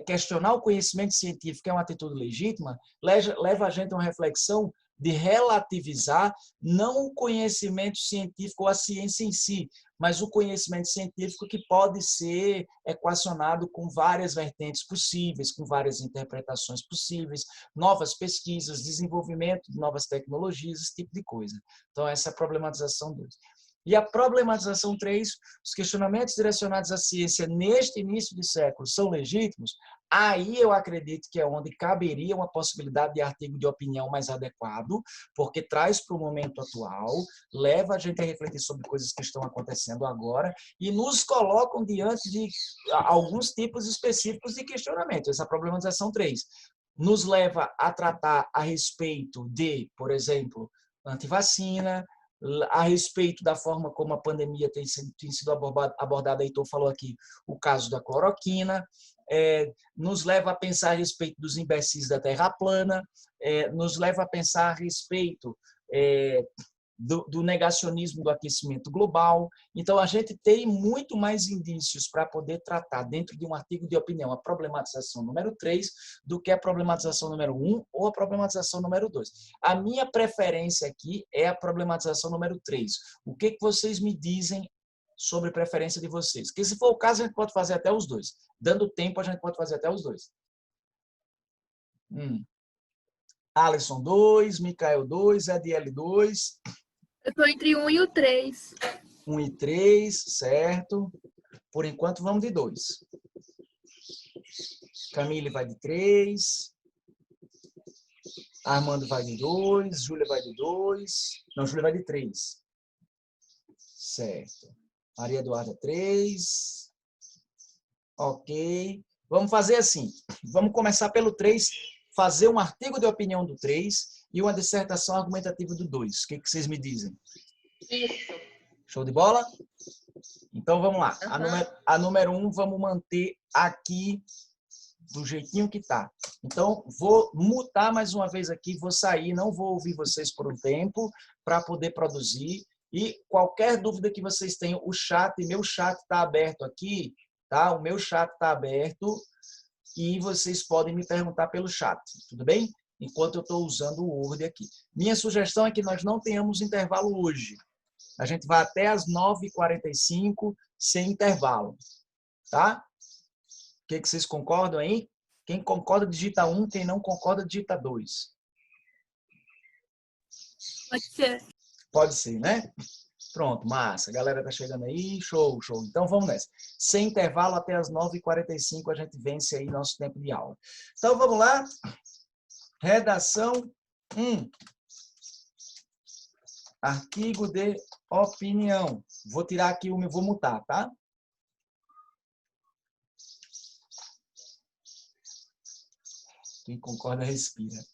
questionar o conhecimento científico é uma atitude legítima, leva a gente a uma reflexão de relativizar não o conhecimento científico ou a ciência em si, mas o conhecimento científico que pode ser equacionado com várias vertentes possíveis, com várias interpretações possíveis, novas pesquisas, desenvolvimento de novas tecnologias, esse tipo de coisa. Então, essa é a problematização 2. E a problematização 3, os questionamentos direcionados à ciência neste início de século são legítimos? Aí eu acredito que é onde caberia uma possibilidade de artigo de opinião mais adequado, porque traz para o momento atual, leva a gente a refletir sobre coisas que estão acontecendo agora e nos colocam diante de alguns tipos específicos de questionamento. Essa problematização 3 nos leva a tratar a respeito de, por exemplo, antivacina, a respeito da forma como a pandemia tem sido abordada, Heitor falou aqui, o caso da cloroquina, nos leva a pensar a respeito dos imbecis da Terra plana, nos leva a pensar a respeito do negacionismo do aquecimento global. Então, a gente tem muito mais indícios para poder tratar dentro de um artigo de opinião a problematização número 3 do que a problematização número 1 ou a problematização número 2. A minha preferência aqui é a problematização número 3. O que vocês me dizem sobre preferência de vocês. Porque se for o caso, a gente pode fazer até os dois. Dando tempo, a gente pode fazer até os dois. Alisson 2, Micael 2, Ediel 2. Eu tô entre 1 e o 3. 1 e 3, certo. Por enquanto, vamos de 2. Camille vai de 3. Armando vai de 2. Júlia vai de 2. Não, Júlia vai de 3. Certo. Maria Eduarda 3. Ok. Vamos fazer assim. Vamos começar pelo 3. Fazer um artigo de opinião do 3 e uma dissertação argumentativa do 2. O que vocês me dizem? Isso. Show de bola? Então, vamos lá. Uhum. A número 1, vamos manter aqui do jeitinho que tá. Então, vou mutar mais uma vez aqui, vou sair, não vou ouvir vocês por um tempo para poder produzir. E qualquer dúvida que vocês tenham, o chat, meu chat está aberto aqui, tá? O meu chat está aberto e vocês podem me perguntar pelo chat, tudo bem? Enquanto eu estou usando o Word aqui. Minha sugestão é que nós não tenhamos intervalo hoje. A gente vai até as 9h45 sem intervalo, tá? O que vocês concordam aí? Quem concorda, digita 1. Quem não concorda, digita 2. Pode ser. Pode ser, né? Pronto, massa. A galera tá chegando aí. Show, show. Então, vamos nessa. Sem intervalo, até as 9h45, a gente vence aí nosso tempo de aula. Então, vamos lá. Redação 1. Artigo de opinião. Vou tirar aqui o meu, vou mutar, tá? Quem concorda, respira.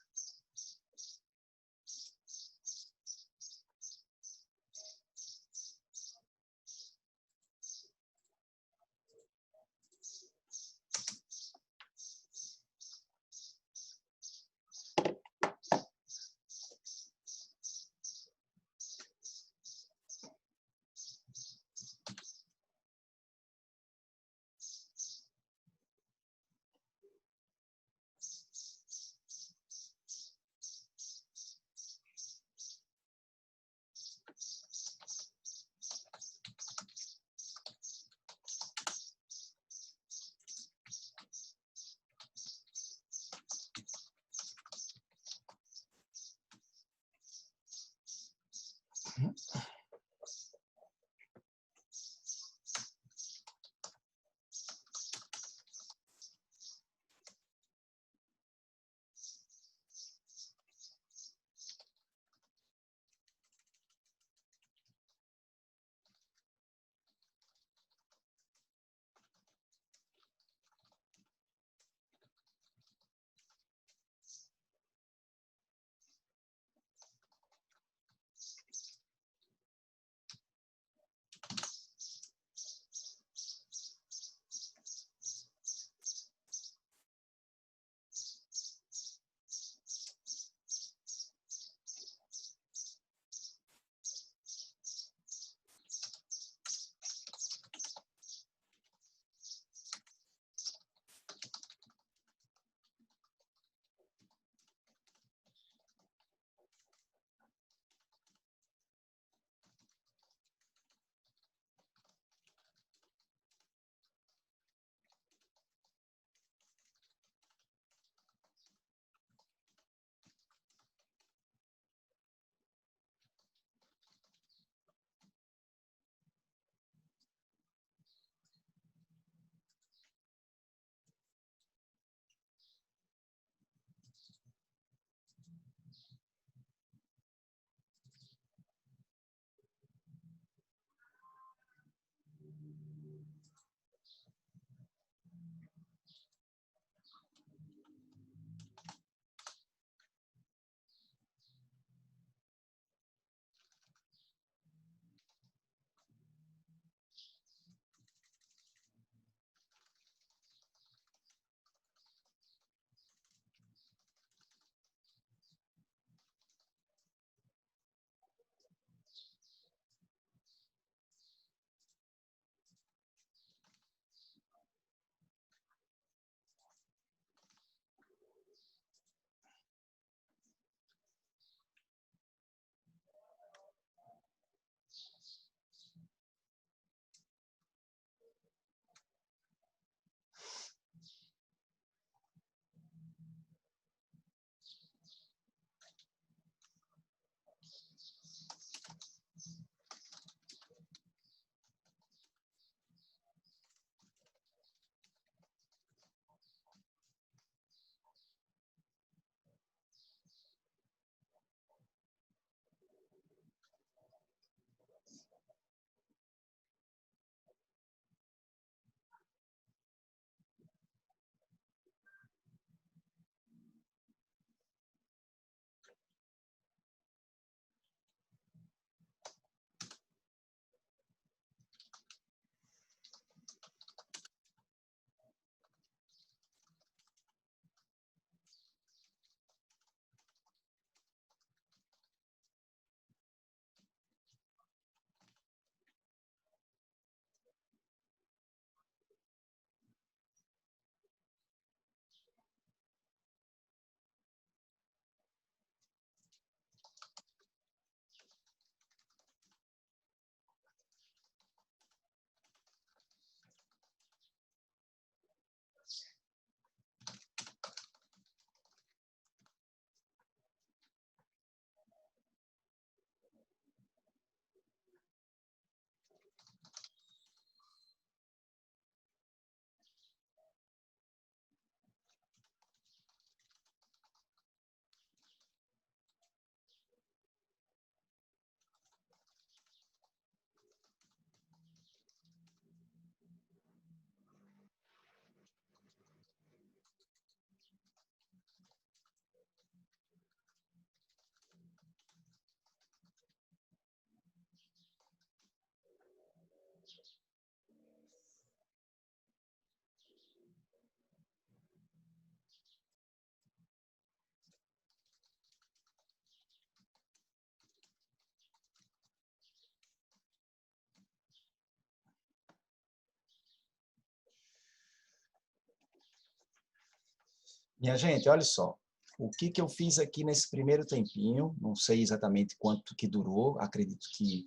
Minha gente, olha só. O que eu fiz aqui nesse primeiro tempinho, não sei exatamente quanto que durou, acredito que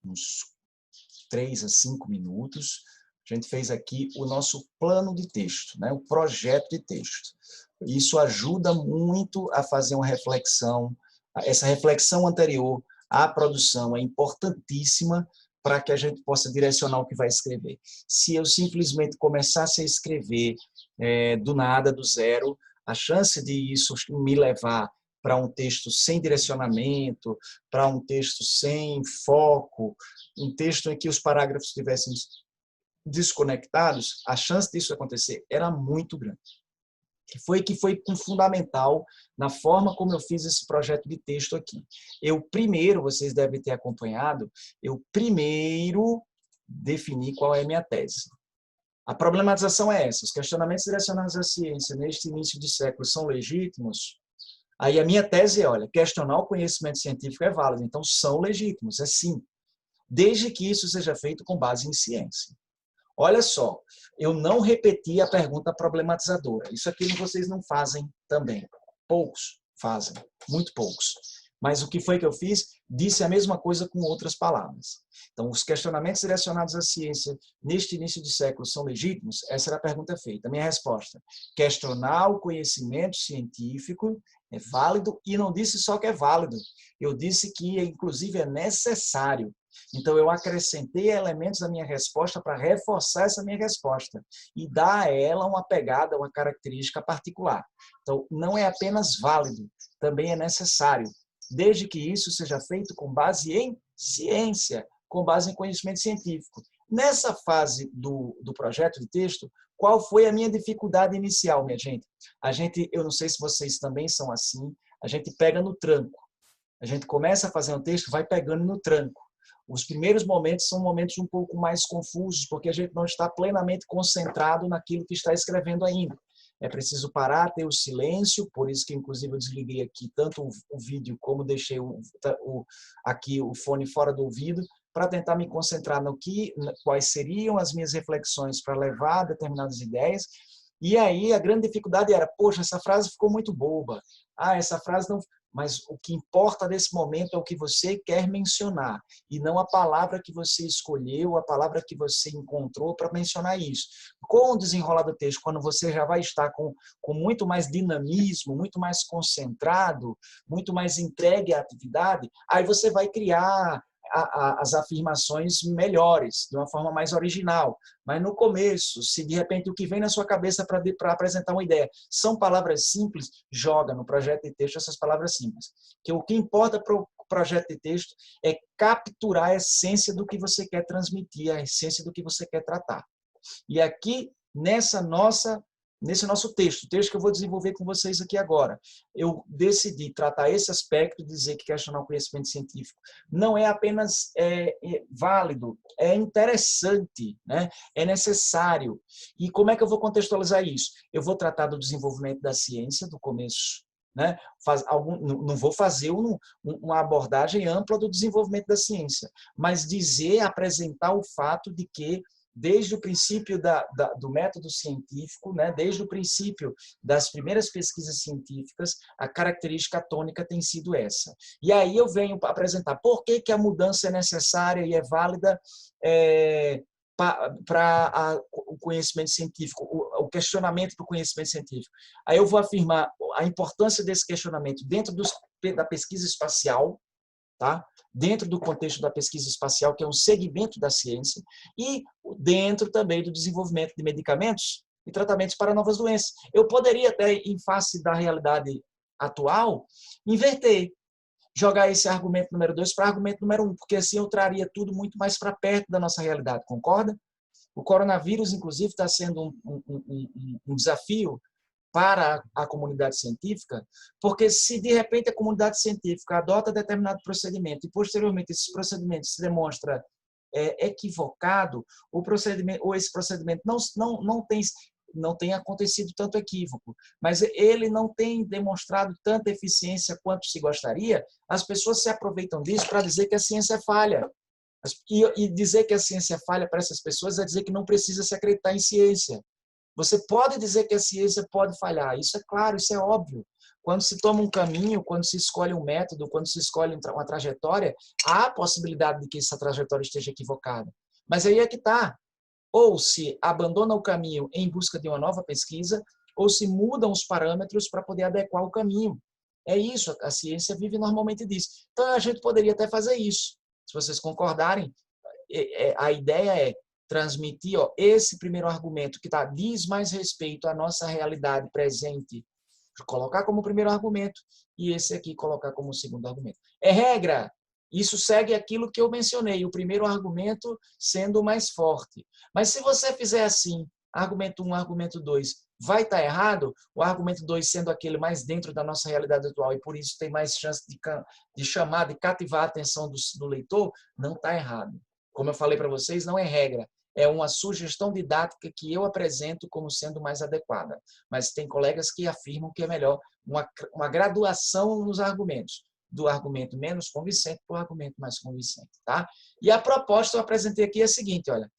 uns 3 a 5 minutos, a gente fez aqui o nosso plano de texto, né? O projeto de texto. Isso ajuda muito a fazer uma reflexão, essa reflexão anterior à produção é importantíssima para que a gente possa direcionar o que vai escrever. Se eu simplesmente começasse a escrever do nada, do zero, a chance de isso me levar para um texto sem direcionamento, para um texto sem foco, um texto em que os parágrafos estivessem desconectados, a chance disso acontecer era muito grande. Que foi fundamental na forma como eu fiz esse projeto de texto aqui. Eu primeiro, vocês devem ter acompanhado, eu primeiro defini qual é a minha tese. A problematização é essa, os questionamentos direcionados à ciência neste início de século são legítimos? Aí a minha tese é, olha, questionar o conhecimento científico é válido, então são legítimos, é sim, desde que isso seja feito com base em ciência. Olha só, eu não repeti a pergunta problematizadora. Isso aqui vocês não fazem também. Poucos fazem, muito poucos. Mas o que foi que eu fiz? Disse a mesma coisa com outras palavras. Então, os questionamentos direcionados à ciência neste início de século são legítimos? Essa era a pergunta feita. A minha resposta: questionar o conhecimento científico é válido, e não disse só que é válido. Eu disse que, inclusive, é necessário. Então, eu acrescentei elementos à minha resposta para reforçar essa minha resposta e dar a ela uma pegada, uma característica particular. Então, não é apenas válido, também é necessário, desde que isso seja feito com base em ciência, com base em conhecimento científico. Nessa fase do projeto de texto, qual foi a minha dificuldade inicial, minha gente? Eu não sei se vocês também são assim, a gente pega no tranco. A gente começa a fazer um texto, vai pegando no tranco. Os primeiros momentos são momentos um pouco mais confusos, porque a gente não está plenamente concentrado naquilo que está escrevendo ainda. É preciso parar, ter o silêncio, por isso que, inclusive, eu desliguei aqui tanto o vídeo como deixei aqui o fone fora do ouvido, para tentar me concentrar quais seriam as minhas reflexões para levar determinadas ideias. E aí a grande dificuldade era, poxa, essa frase ficou muito boba. Essa frase não... Mas o que importa nesse momento é o que você quer mencionar, e não a palavra que você escolheu, a palavra que você encontrou para mencionar isso. Com o desenrolar do texto, quando você já vai estar com muito mais dinamismo, muito mais concentrado, muito mais entregue à atividade, aí você vai criar as afirmações melhores, de uma forma mais original. Mas no começo, se de repente o que vem na sua cabeça para apresentar uma ideia são palavras simples, joga no projeto de texto essas palavras simples. Que o que importa para o projeto de texto é capturar a essência do que você quer transmitir, a essência do que você quer tratar. E aqui, nesse nosso texto, o texto que eu vou desenvolver com vocês aqui agora, eu decidi tratar esse aspecto, dizer que questionar o conhecimento científico não é apenas válido, é interessante, né? É necessário. E como é que eu vou contextualizar isso? Eu vou tratar do desenvolvimento da ciência, do começo, né? Não vou fazer uma abordagem ampla do desenvolvimento da ciência, mas apresentar o fato de que desde o princípio do método científico, né, desde o princípio das primeiras pesquisas científicas, a característica tônica tem sido essa. E aí eu venho apresentar por que a mudança é necessária e é válida para o conhecimento científico, o questionamento do conhecimento científico. Aí eu vou afirmar a importância desse questionamento dentro da pesquisa espacial, tá? Dentro do contexto da pesquisa espacial, que é um segmento da ciência, e dentro também do desenvolvimento de medicamentos e tratamentos para novas doenças. Eu poderia até, em face da realidade atual, inverter, jogar esse argumento número 2 para argumento número 1, porque assim eu traria tudo muito mais para perto da nossa realidade, concorda? O coronavírus, inclusive, está sendo um desafio para a comunidade científica, porque se de repente a comunidade científica adota determinado procedimento e posteriormente esse procedimento se demonstra equivocado, ou esse procedimento não tem acontecido tanto equívoco, mas ele não tem demonstrado tanta eficiência quanto se gostaria, as pessoas se aproveitam disso para dizer que a ciência é falha. E dizer que a ciência é falha para essas pessoas é dizer que não precisa se acreditar em ciência. Você pode dizer que a ciência pode falhar, isso é claro, isso é óbvio. Quando se toma um caminho, quando se escolhe um método, quando se escolhe uma trajetória, há a possibilidade de que essa trajetória esteja equivocada. Mas aí é que está. Ou se abandona o caminho em busca de uma nova pesquisa, ou se mudam os parâmetros para poder adequar o caminho. É isso, a ciência vive normalmente disso. Então, a gente poderia até fazer isso. Se vocês concordarem, a ideia é transmitir esse primeiro argumento que diz mais respeito à nossa realidade presente, colocar como primeiro argumento, e esse aqui colocar como segundo argumento. É regra. Isso segue aquilo que eu mencionei, o primeiro argumento sendo o mais forte. Mas se você fizer assim, argumento 1, argumento 2, vai estar errado, o argumento 2 sendo aquele mais dentro da nossa realidade atual e por isso tem mais chance de chamar, de cativar a atenção do leitor, não está errado. Como eu falei para vocês, não é regra. É uma sugestão didática que eu apresento como sendo mais adequada. Mas tem colegas que afirmam que é melhor uma graduação nos argumentos, do argumento menos convincente para o argumento mais convincente. Tá? E a proposta eu apresentei aqui é a seguinte, olha,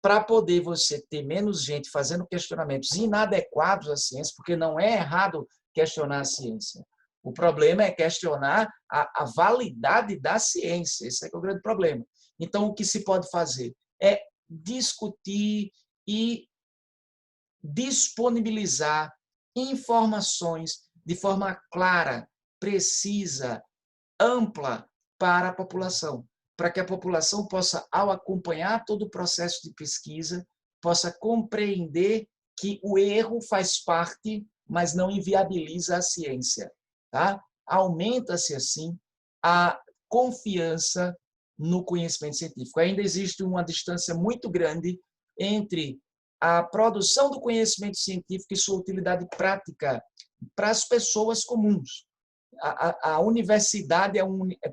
para poder você ter menos gente fazendo questionamentos inadequados à ciência, porque não é errado questionar a ciência. O problema é questionar a validade da ciência. Esse é o grande problema. Então, o que se pode fazer é discutir e disponibilizar informações de forma clara, precisa, ampla para a população, para que a população possa, ao acompanhar todo o processo de pesquisa, possa compreender que o erro faz parte, mas não inviabiliza a ciência. Tá? Aumenta-se, assim, a confiança no conhecimento científico. Ainda existe uma distância muito grande entre a produção do conhecimento científico e sua utilidade prática para as pessoas comuns. A universidade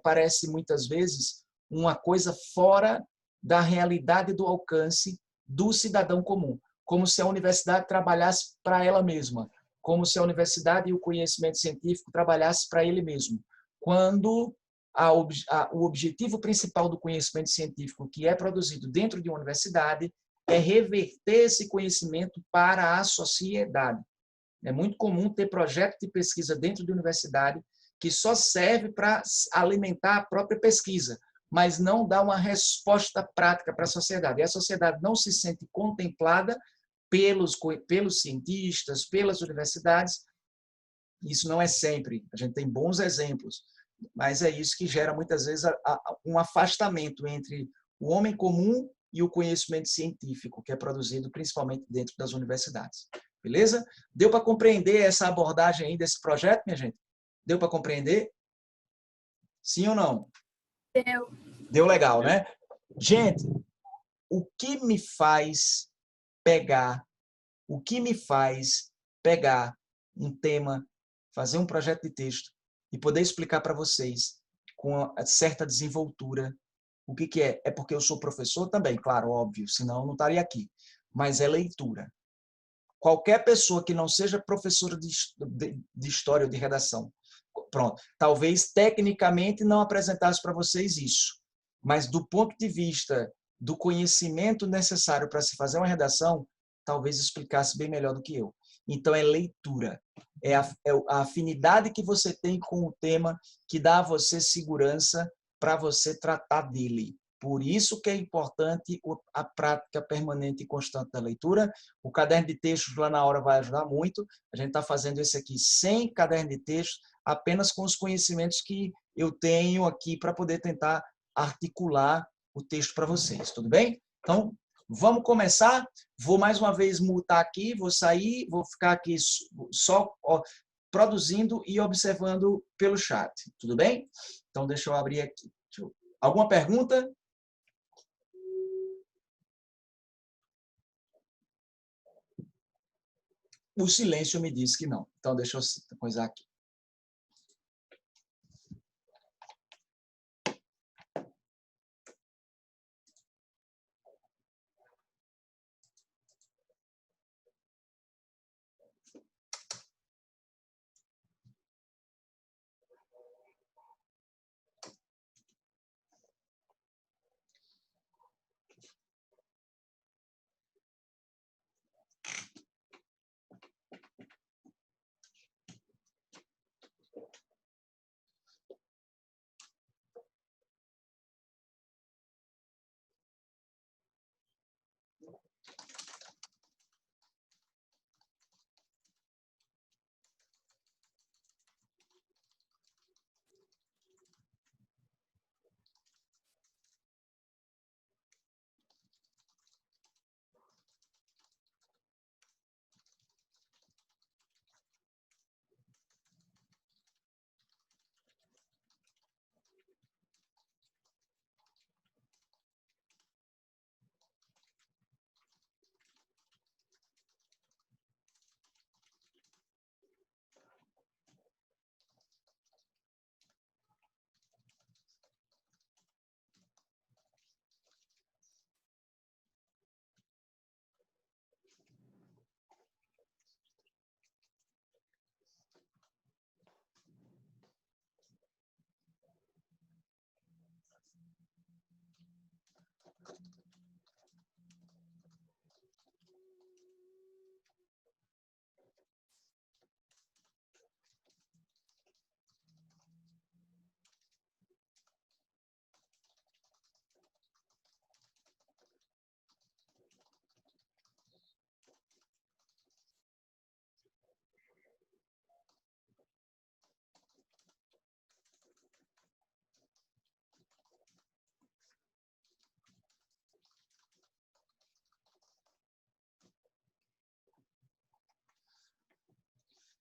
parece, muitas vezes, uma coisa fora da realidade do alcance do cidadão comum, como se a universidade trabalhasse para ela mesma, como se a universidade e o conhecimento científico trabalhasse para ele mesmo, quando o objetivo principal do conhecimento científico que é produzido dentro de uma universidade é reverter esse conhecimento para a sociedade. É muito comum ter projeto de pesquisa dentro de universidade que só serve para alimentar a própria pesquisa, mas não dá uma resposta prática para a sociedade. E a sociedade não se sente contemplada pelos cientistas, pelas universidades. Isso não é sempre. A gente tem bons exemplos, mas é isso que gera muitas vezes um afastamento entre o homem comum e o conhecimento científico, que é produzido principalmente dentro das universidades. Beleza? Deu para compreender essa abordagem aí desse projeto, minha gente? Deu para compreender? Sim ou não? Deu. Deu legal, né? Gente, o que me faz pegar um tema, fazer um projeto de texto e poder explicar para vocês com certa desenvoltura o que é? É porque eu sou professor também, claro, óbvio, senão eu não estaria aqui. Mas é leitura. Qualquer pessoa que não seja professora de história ou de redação, pronto, talvez tecnicamente não apresentasse para vocês isso, mas do ponto de vista do conhecimento necessário para se fazer uma redação, talvez explicasse bem melhor do que eu. Então, é leitura. É a afinidade que você tem com o tema que dá a você segurança para você tratar dele. Por isso que é importante a prática permanente e constante da leitura. O caderno de textos lá na hora vai ajudar muito. A gente está fazendo esse aqui sem caderno de textos, apenas com os conhecimentos que eu tenho aqui para poder tentar articular o texto para vocês. Tudo bem? Então, vamos começar. Vou mais uma vez mutar aqui, vou sair, vou ficar aqui só produzindo e observando pelo chat. Tudo bem? Então, deixa eu abrir aqui. Alguma pergunta? O silêncio me diz que não. Então, deixa eu coisar aqui.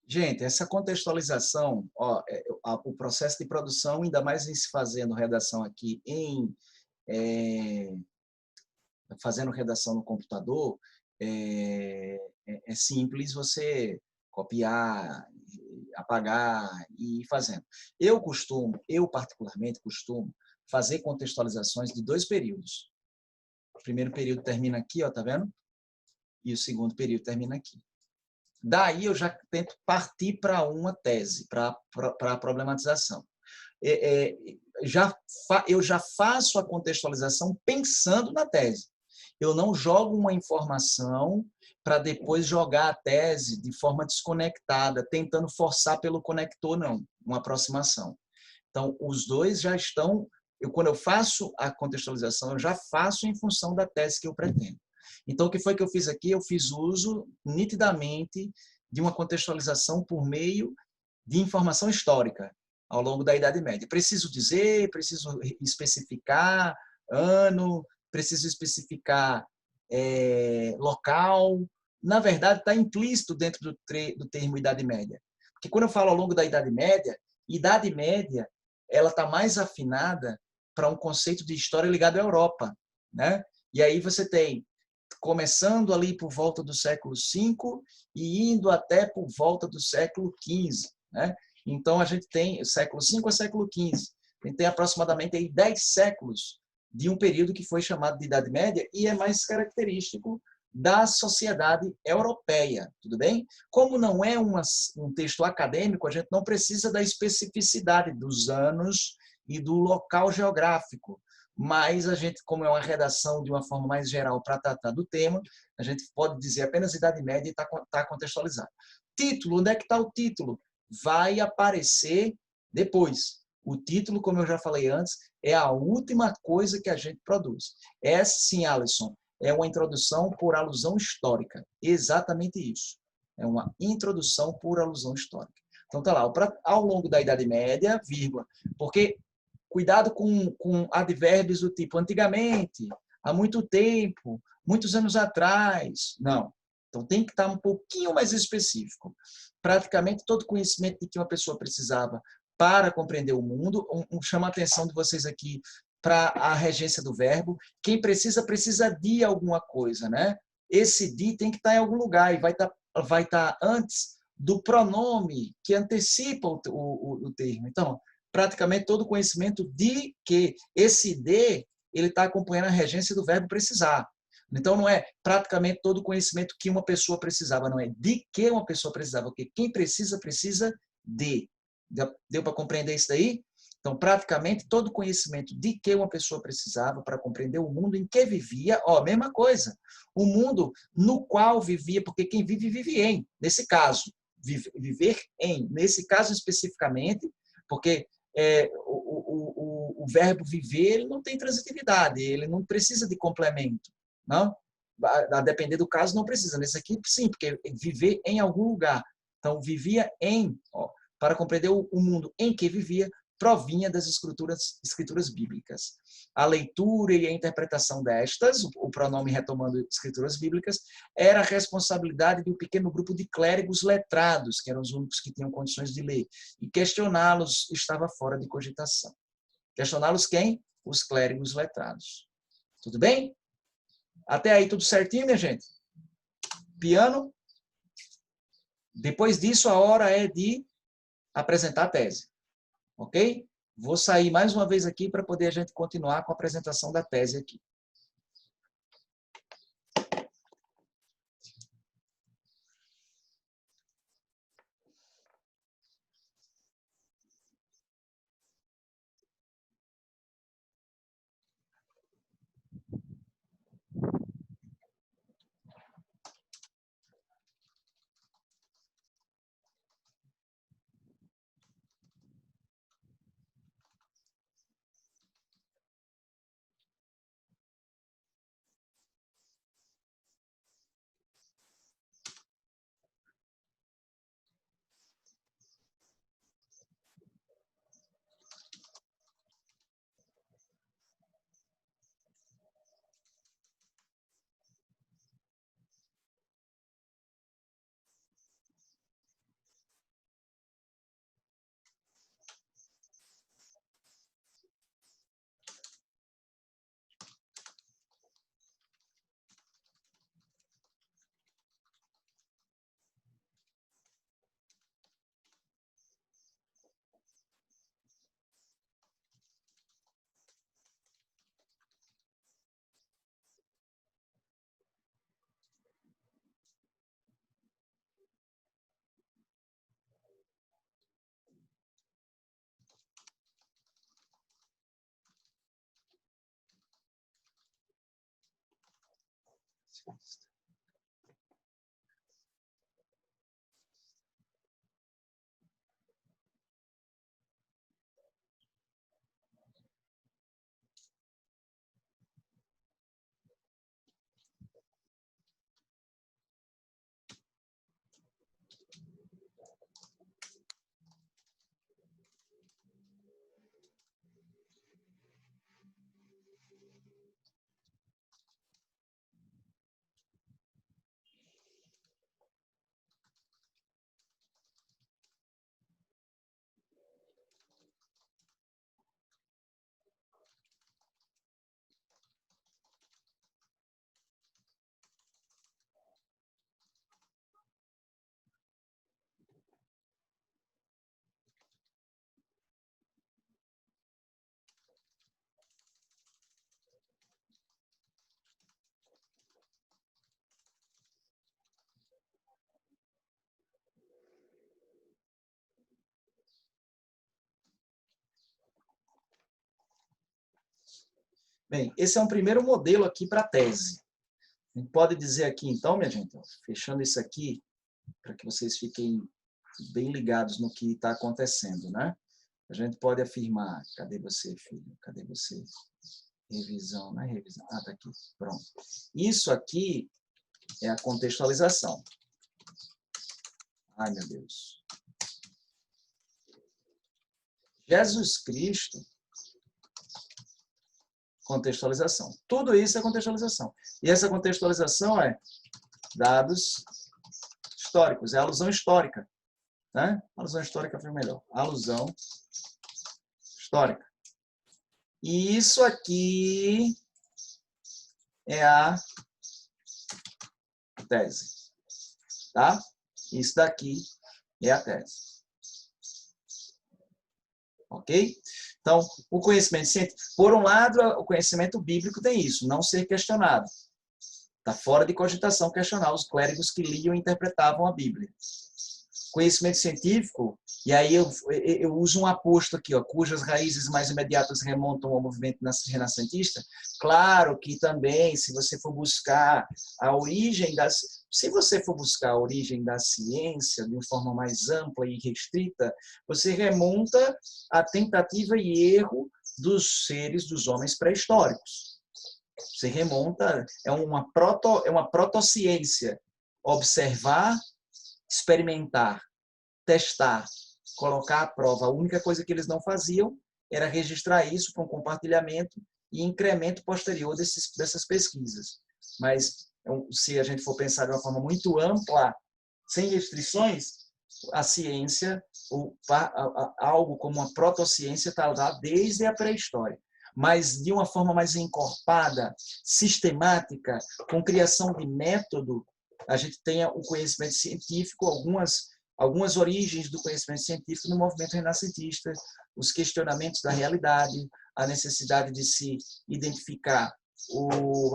Gente, essa contextualização, ó, o processo de produção, ainda mais em se fazendo redação aqui é, fazendo redação no computador, é simples você copiar, apagar e ir fazendo. Eu particularmente costumo fazer contextualizações de 2 períodos. O primeiro período termina aqui, ó, tá vendo? E o segundo período termina aqui. Daí eu já tento partir para uma tese, para a problematização. Eu já faço a contextualização pensando na tese. Eu não jogo uma informação para depois jogar a tese de forma desconectada, tentando forçar pelo conector, não, uma aproximação. Então, os dois já estão... quando eu faço a contextualização, eu já faço em função da tese que eu pretendo. Então, o que foi que eu fiz aqui? Eu fiz uso, nitidamente, de uma contextualização por meio de informação histórica ao longo da Idade Média. Preciso dizer, preciso especificar ano, preciso especificar local. Na verdade, está implícito dentro do termo Idade Média. Porque quando eu falo ao longo da Idade Média, ela está mais afinada para um conceito de história ligado à Europa, né? E aí você tem, começando ali por volta do século V e indo até por volta do século XV, né? Então, a gente tem século V a século XV. A gente tem aproximadamente aí 10 séculos de um período que foi chamado de Idade Média e é mais característico da sociedade europeia, tudo bem? Como não é um texto acadêmico, a gente não precisa da especificidade dos anos e do local geográfico, mas a gente, como é uma redação de uma forma mais geral para tratar do tema, a gente pode dizer apenas Idade Média e está contextualizado. Título, onde é que está o título? Vai aparecer depois. O título, como eu já falei antes, é a última coisa que a gente produz. Essa, sim, Alisson, é uma introdução por alusão histórica. Exatamente isso. É uma introdução por alusão histórica. Então, tá lá, ao longo da Idade Média, vírgula, porque cuidado com advérbios do tipo antigamente, há muito tempo, muitos anos atrás. Não. Então, tem que estar um pouquinho mais específico. Praticamente todo conhecimento de que uma pessoa precisava para compreender o mundo. Chama a atenção de vocês aqui para a regência do verbo. Quem precisa, precisa de alguma coisa, né? Esse de tem que estar em algum lugar e vai estar antes do pronome que antecipa o termo. Então, praticamente todo conhecimento de que esse de ele está acompanhando a regência do verbo precisar. Então, não é praticamente todo conhecimento que uma pessoa precisava, não é de que uma pessoa precisava, porque quem precisa, precisa de. Deu para compreender isso daí? Então, praticamente todo conhecimento de que uma pessoa precisava para compreender o mundo em que vivia, ó, mesma coisa. O mundo no qual vivia, porque quem vive, vive em. Nesse caso, viver em. Nesse caso especificamente, porque o verbo viver ele não tem transitividade, ele não precisa de complemento. Não? A depender do caso, não precisa. Nesse aqui, sim, porque viver em algum lugar. Então, vivia em, ó, para compreender o mundo em que vivia, provinha das escrituras bíblicas. A leitura e a interpretação destas, o pronome retomando escrituras bíblicas, era a responsabilidade de um pequeno grupo de clérigos letrados, que eram os únicos que tinham condições de ler, e questioná-los estava fora de cogitação. Questioná-los quem? Os clérigos letrados. Tudo bem? Até aí tudo certinho, minha gente? Piano? Depois disso, a hora é de apresentar a tese. Ok? Vou sair mais uma vez aqui para poder a gente continuar com a apresentação da tese aqui. Bem, esse é um primeiro modelo aqui para a tese. A gente pode dizer aqui, então, minha gente, fechando isso aqui, para que vocês fiquem bem ligados no que está acontecendo, né? A gente pode afirmar, cadê você, filho? Cadê você? Revisão, não é revisão? Ah, está aqui, pronto. Isso aqui é a contextualização. Ai, meu Deus. Jesus Cristo, contextualização. Tudo isso é contextualização. E essa contextualização é dados históricos, é alusão histórica. Né? Alusão histórica foi melhor. Alusão histórica. E isso aqui é a tese. Tá? Isso daqui é a tese. Ok? Então, o conhecimento científico, por um lado, o conhecimento bíblico tem isso, não ser questionado. Está fora de cogitação questionar os clérigos que liam e interpretavam a Bíblia. Conhecimento científico, e aí eu uso um aposto aqui, ó, cujas raízes mais imediatas remontam ao movimento renascentista. Claro que também, se você for buscar a origem se você for buscar a origem da ciência de uma forma mais ampla e restrita, você remonta à tentativa e erro dos seres, dos homens pré-históricos. Você remonta, é uma protociência. Observar, experimentar, testar, colocar à prova. A única coisa que eles não faziam era registrar isso para um compartilhamento e incremento posterior dessas pesquisas. Mas, se a gente for pensar de uma forma muito ampla, sem restrições, a ciência, algo como uma protociência, está lá desde a pré-história. Mas de uma forma mais encorpada, sistemática, com criação de método, a gente tenha o conhecimento científico, algumas origens do conhecimento científico no movimento renascentista, os questionamentos da realidade, a necessidade de se identificar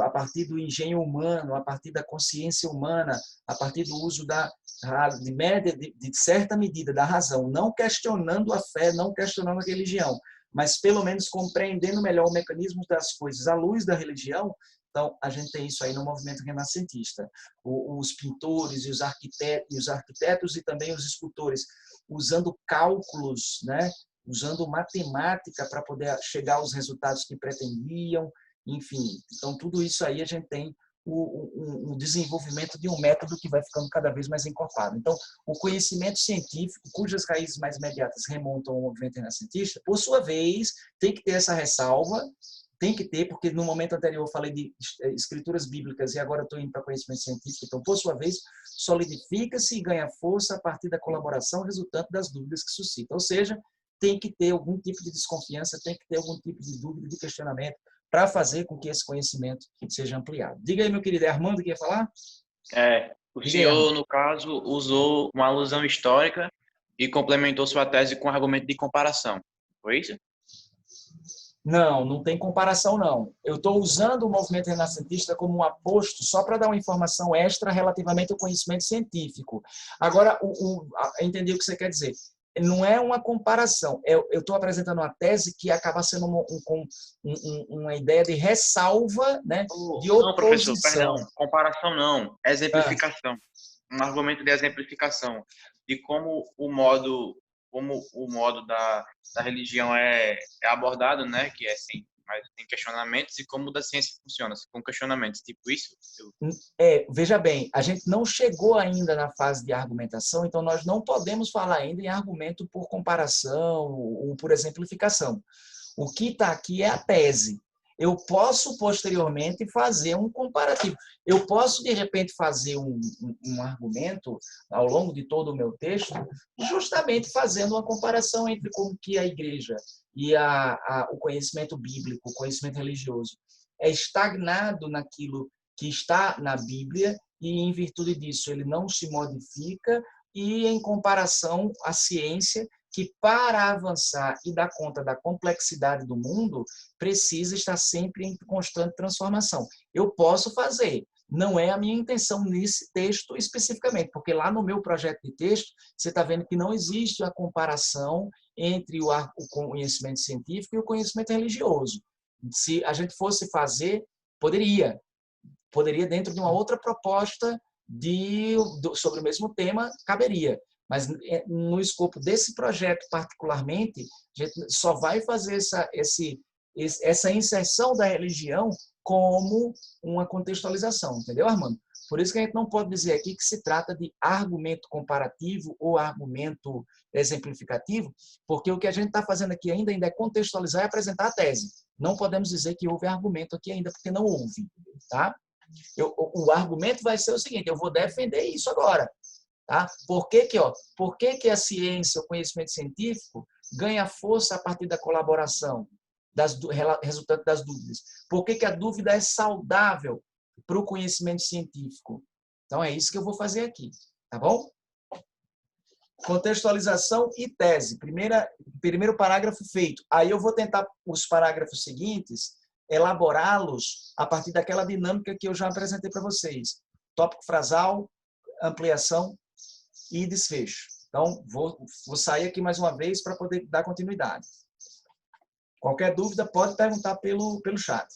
a partir do engenho humano, a partir da consciência humana, a partir do uso de certa medida da razão, não questionando a fé, não questionando a religião, mas pelo menos compreendendo melhor o mecanismo das coisas à luz da religião. Então, a gente tem isso aí no movimento renascentista. Os pintores e os arquitetos e também os escultores, usando cálculos, né? Usando matemática para poder chegar aos resultados que pretendiam, enfim. Então, tudo isso aí a gente tem o desenvolvimento de um método que vai ficando cada vez mais encorpado. Então, o conhecimento científico, cujas raízes mais imediatas remontam ao movimento renascentista, por sua vez, tem que ter essa ressalva. Tem que ter, porque no momento anterior eu falei de escrituras bíblicas e agora estou indo para conhecimento científico. Então, por sua vez, solidifica-se e ganha força a partir da colaboração resultante das dúvidas que suscita. Ou seja, tem que ter algum tipo de desconfiança, tem que ter algum tipo de dúvida, de questionamento, para fazer com que esse conhecimento seja ampliado. Diga aí, meu querido, é Armando que ia falar? O senhor, no caso, usou uma alusão histórica e complementou sua tese com argumento de comparação. Foi isso? Não, não tem comparação, não. Eu estou usando o movimento renascentista como um aposto só para dar uma informação extra relativamente ao conhecimento científico. Agora, entendi o que você quer dizer. não é uma comparação. Eu estou apresentando uma tese que acaba sendo uma ideia de ressalva, né, de Não, professor, oposição. perdão. Comparação não. Ah, Exemplificação. Um argumento de exemplificação. De como o modo da religião é abordado, né? Que é sem, mas tem questionamentos, e como o da ciência funciona, com questionamentos. Tipo isso? veja bem, a gente não chegou ainda na fase de argumentação, então nós não podemos falar ainda em argumento por comparação ou por exemplificação. O que está aqui é a tese. Eu posso, posteriormente, fazer um comparativo. Eu posso, de repente, fazer um argumento ao longo de todo o meu texto, justamente fazendo uma comparação entre como que a igreja e o conhecimento bíblico, o conhecimento religioso, é estagnado naquilo que está na Bíblia e, em virtude disso, ele não se modifica, e, em comparação à ciência, que, para avançar e dar conta da complexidade do mundo, precisa estar sempre em constante transformação. Eu posso fazer, não é a minha intenção nesse texto especificamente, porque lá no meu projeto de texto, você está vendo que não existe a comparação entre o conhecimento científico e o conhecimento religioso. Se a gente fosse fazer, poderia dentro de uma outra proposta sobre o mesmo tema, caberia. Mas no escopo desse projeto particularmente, a gente só vai fazer essa inserção da religião como uma contextualização, entendeu, Armando? Por isso que a gente não pode dizer aqui que se trata de argumento comparativo ou argumento exemplificativo, porque o que a gente está fazendo aqui ainda é contextualizar e apresentar a tese. Não podemos dizer que houve argumento aqui ainda, porque não houve, tá? O argumento vai ser o seguinte: eu vou defender isso agora. Tá? Por que a ciência, o conhecimento científico, ganha força a partir da colaboração resultante das dúvidas? Por que a dúvida é saudável para o conhecimento científico? Então, é isso que eu vou fazer aqui. Tá bom? Contextualização e tese. Primeiro parágrafo feito. Aí eu vou tentar os parágrafos seguintes elaborá-los a partir daquela dinâmica que eu já apresentei para vocês. Tópico frasal, ampliação e desfecho. Então, vou sair aqui mais uma vez para poder dar continuidade. Qualquer dúvida, pode perguntar pelo chat.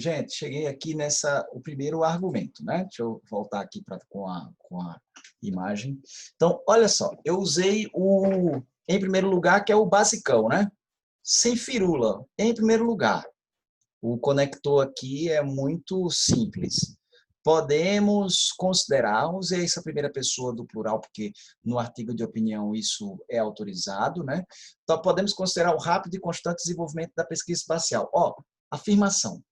Gente, cheguei aqui o primeiro argumento, né? Deixa eu voltar aqui com a imagem. Então, olha só, eu usei em primeiro lugar, que é o basicão, né? Sem firula, em primeiro lugar. O conector aqui é muito simples. Podemos considerar, usei essa primeira pessoa do plural, porque no artigo de opinião isso é autorizado, né? Então, podemos considerar o rápido e constante desenvolvimento da pesquisa espacial. Ó, afirmação.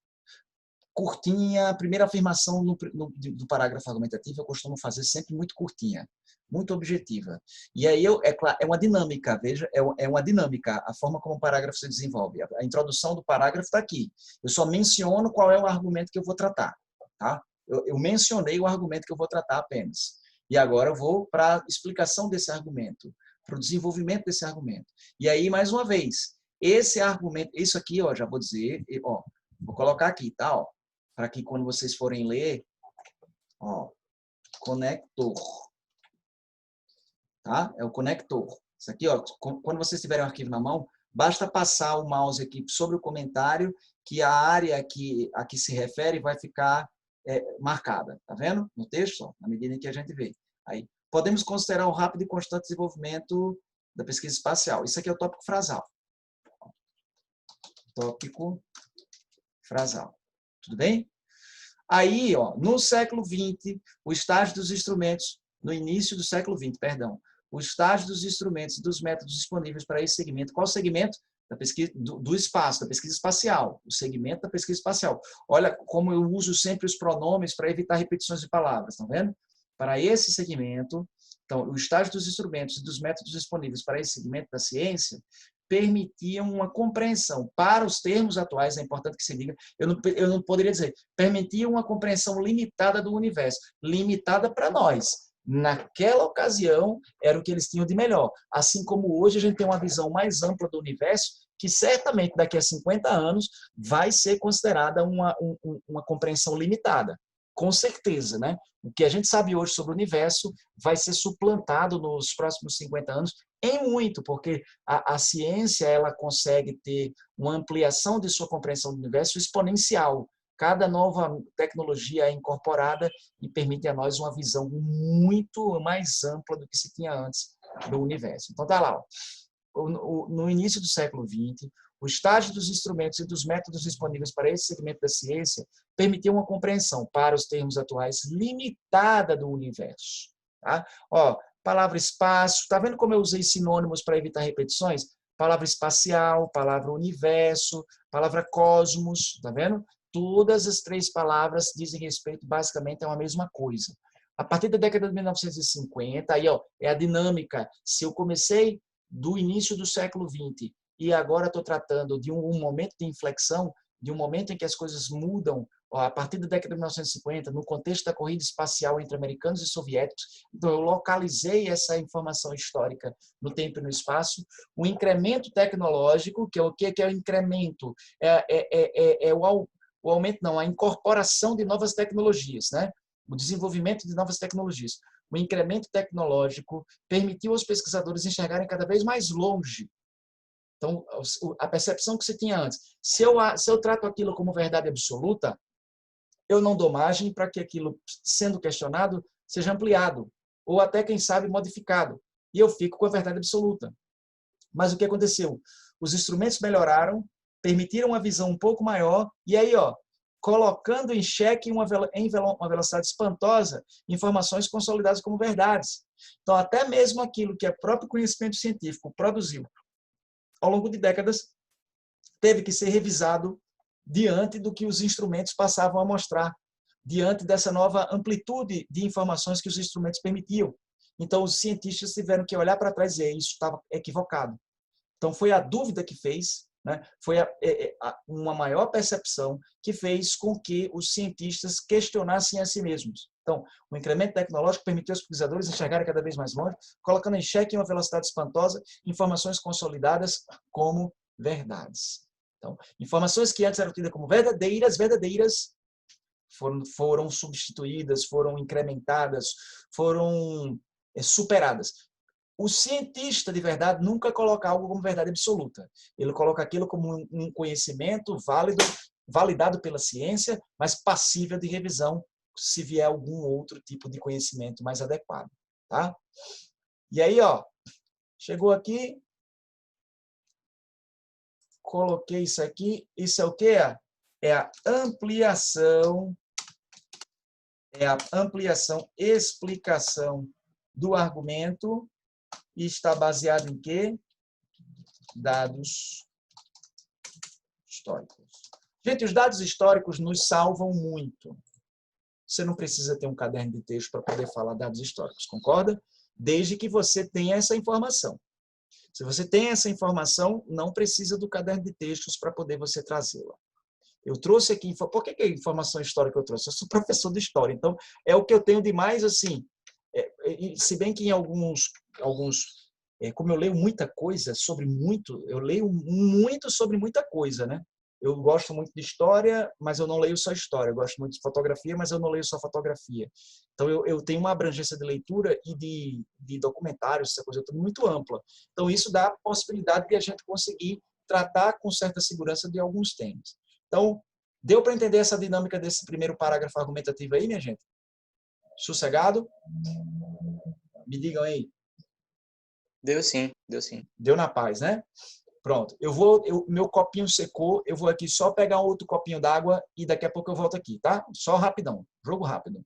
Curtinha, a primeira afirmação do parágrafo argumentativo eu costumo fazer sempre muito curtinha, muito objetiva. E aí é uma dinâmica, veja, é uma dinâmica, a forma como o parágrafo se desenvolve. A introdução do parágrafo está aqui. Eu só menciono qual é o argumento que eu vou tratar. Tá? Eu mencionei o argumento que eu vou tratar apenas. E agora eu vou para a explicação desse argumento, para o desenvolvimento desse argumento. E aí, mais uma vez, esse argumento, isso aqui, ó, já vou dizer, ó, vou colocar aqui, tá? Ó, para que quando vocês forem ler, ó, conector, tá? É o conector. Isso aqui, ó, quando vocês tiverem o arquivo na mão, basta passar o mouse aqui sobre o comentário, que a área a que se refere vai ficar marcada, tá vendo? No texto, ó, na medida em que a gente vê. Aí, podemos considerar o rápido e constante desenvolvimento da pesquisa espacial. Isso aqui é o tópico frasal. Tópico frasal. Tudo bem? Aí, ó, no século XX, o estágio dos instrumentos, no início do século XX, perdão, o estágio dos instrumentos e dos métodos disponíveis para esse segmento. Qual segmento? Da pesquisa, do espaço, da pesquisa espacial. O segmento da pesquisa espacial. Olha como eu uso sempre os pronomes para evitar repetições de palavras, estão vendo? Para esse segmento, então, o estágio dos instrumentos e dos métodos disponíveis para esse segmento da ciência permitiam uma compreensão, para os termos atuais, é importante que se diga, eu não poderia dizer, permitiam uma compreensão limitada do universo, limitada para nós. Naquela ocasião, era o que eles tinham de melhor. Assim como hoje a gente tem uma visão mais ampla do universo, que certamente daqui a 50 anos vai ser considerada uma compreensão limitada. Com certeza, né? O que a gente sabe hoje sobre o universo vai ser suplantado nos próximos 50 anos em muito, porque a ciência ela consegue ter uma ampliação de sua compreensão do universo exponencial. Cada nova tecnologia é incorporada e permite a nós uma visão muito mais ampla do que se tinha antes do universo. Então, tá lá. Ó. No início do século XX, o estágio dos instrumentos e dos métodos disponíveis para esse segmento da ciência permitiu uma compreensão, para os termos atuais, limitada do universo. Tá? Ó, palavra espaço, tá vendo como eu usei sinônimos para evitar repetições? Palavra espacial, palavra universo, palavra cosmos, tá vendo? Todas as três palavras dizem respeito basicamente a uma mesma coisa. A partir da década de 1950, aí ó, é a dinâmica. Se eu comecei do início do século XX e agora estou tratando de um momento de inflexão, de um momento em que as coisas mudam, ó, a partir da década de 1950, no contexto da corrida espacial entre americanos e soviéticos, então eu localizei essa informação histórica no tempo e no espaço, o incremento tecnológico, que é o que é o incremento? O aumento, não, a incorporação de novas tecnologias, né? O desenvolvimento de novas tecnologias. O incremento tecnológico permitiu aos pesquisadores enxergarem cada vez mais longe. Então, a percepção que se tinha antes, se eu trato aquilo como verdade absoluta, eu não dou margem para que aquilo, sendo questionado, seja ampliado, ou até, quem sabe, modificado. E eu fico com a verdade absoluta. Mas o que aconteceu? Os instrumentos melhoraram, permitiram uma visão um pouco maior, e aí, ó, colocando em xeque em uma velocidade espantosa informações consolidadas como verdades. Então, até mesmo aquilo que o próprio conhecimento científico produziu ao longo de décadas, teve que ser revisado diante do que os instrumentos passavam a mostrar, diante dessa nova amplitude de informações que os instrumentos permitiam. Então, os cientistas tiveram que olhar para trás e dizer, isso estava equivocado. Então, foi a dúvida que fez, né? Foi uma maior percepção que fez com que os cientistas questionassem a si mesmos. Então, o incremento tecnológico permitiu aos pesquisadores enxergarem cada vez mais longe, colocando em xeque em uma velocidade espantosa informações consolidadas como verdades. Então, informações que antes eram tidas como verdadeiras foram substituídas, foram incrementadas, foram superadas. O cientista de verdade nunca coloca algo como verdade absoluta. Ele coloca aquilo como um conhecimento válido validado pela ciência, mas passível de revisão se vier algum outro tipo de conhecimento mais adequado, tá? E aí, ó, chegou aqui, coloquei isso aqui, isso é o quê? É a ampliação, explicação do argumento e está baseado em quê? Dados históricos. Gente, os dados históricos nos salvam muito. Você não precisa ter um caderno de texto para poder falar dados históricos, concorda? Desde que você tenha essa informação. Se você tem essa informação, não precisa do caderno de textos para poder você trazê-la. Eu trouxe aqui, por que é informação histórica eu trouxe? Eu sou professor de história, então é o que eu tenho de mais, assim, se bem que em alguns como eu leio muita coisa sobre muito, eu leio muito sobre muita coisa, né? Eu gosto muito de história, mas eu não leio só história. Eu gosto muito de fotografia, mas eu não leio só fotografia. Então, eu tenho uma abrangência de leitura e de documentários, essa coisa toda muito ampla. Então, isso dá a possibilidade de a gente conseguir tratar com certa segurança de alguns temas. Então, deu para entender essa dinâmica desse primeiro parágrafo argumentativo aí, minha gente? Sossegado? Me digam aí. Deu sim, deu sim. Deu na paz, né? Pronto. Meu copinho secou, eu vou aqui só pegar um outro copinho d'água e daqui a pouco eu volto aqui, tá? Só rapidão. Jogo rápido.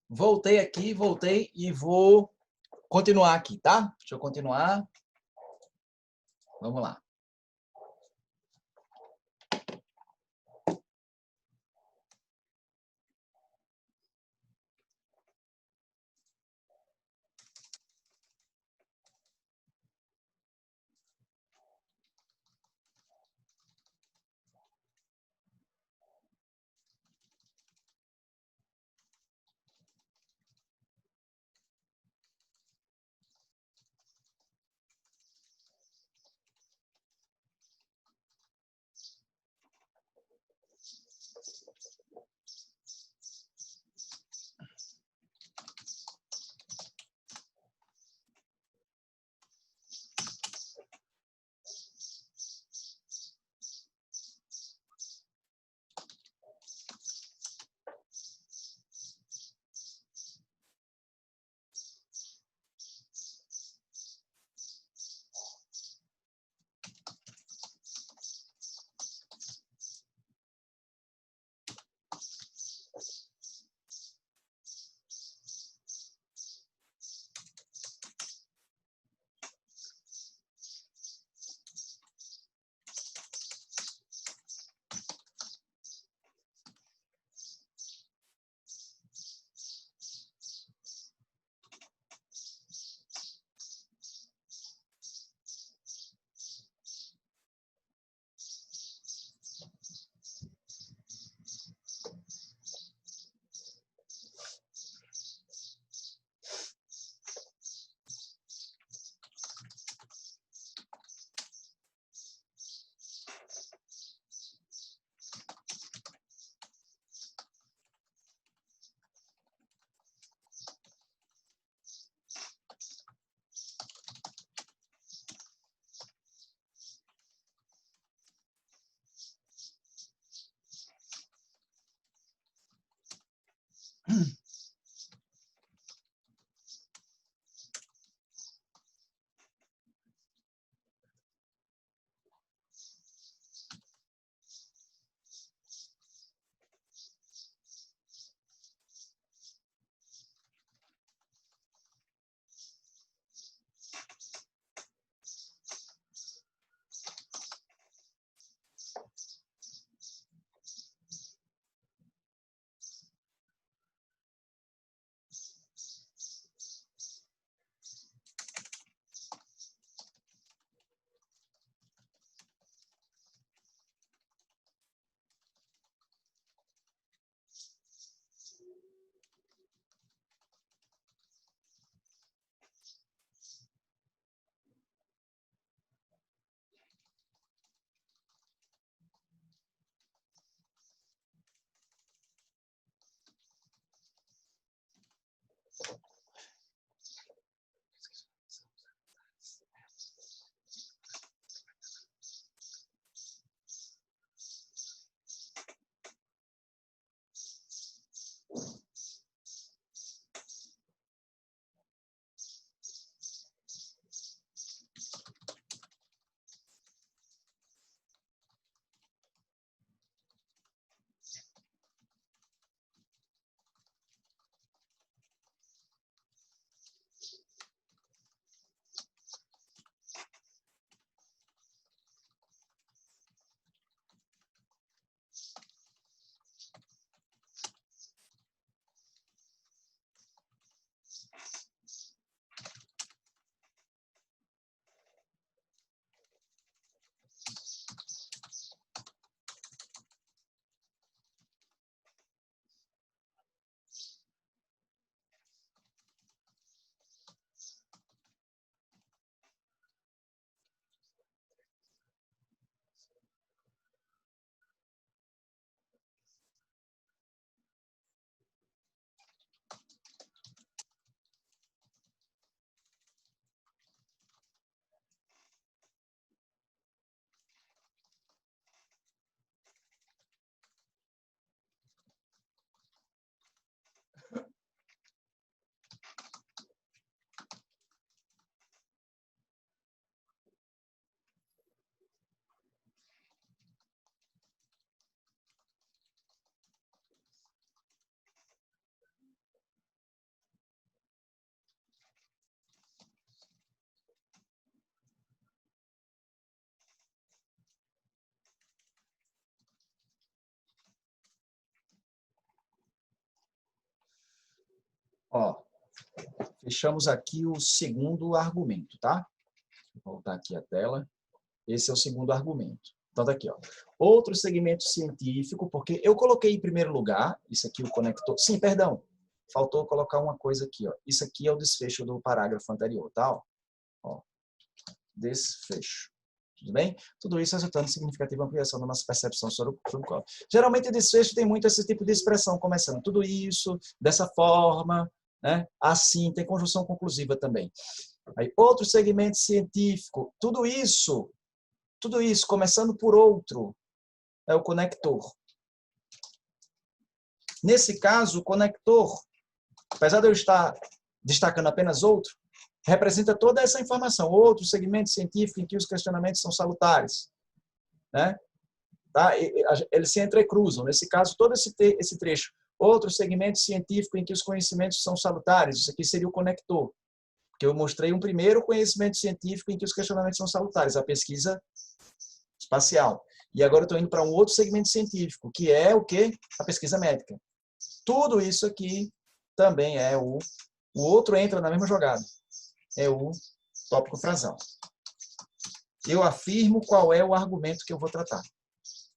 Voltei e vou continuar aqui, tá? Deixa eu continuar. Vamos lá. Ó, fechamos aqui o segundo argumento, tá? Vou voltar aqui a tela. Esse é o segundo argumento. Então, tá aqui, ó. Outro segmento científico, porque eu coloquei em primeiro lugar, isso aqui o conector... Sim, perdão. Faltou colocar uma coisa aqui, ó. Isso aqui é o desfecho do parágrafo anterior, tá? Ó. Desfecho. Tudo bem? Tudo isso resultando em significativa ampliação da nossa percepção sobre o corpo. Geralmente, o desfecho tem muito esse tipo de expressão, começando tudo isso, dessa forma, né? Assim, tem conjunção conclusiva também. Aí, outro segmento científico, tudo isso, começando por outro, é o conector. Nesse caso, o conector, apesar de eu estar destacando apenas outro, representa toda essa informação, outro segmento científico em que os questionamentos são salutares. Né? Tá? Eles se entrecruzam. Nesse caso, todo esse trecho. Outro segmento científico em que os conhecimentos são salutares. Isso aqui seria o conector. Porque eu mostrei um primeiro conhecimento científico em que os questionamentos são salutares, a pesquisa espacial. E agora eu estou indo para um outro segmento científico, que é o quê? A pesquisa médica. Tudo isso aqui também é o outro entra na mesma jogada. É o tópico frasal. Eu afirmo qual é o argumento que eu vou tratar.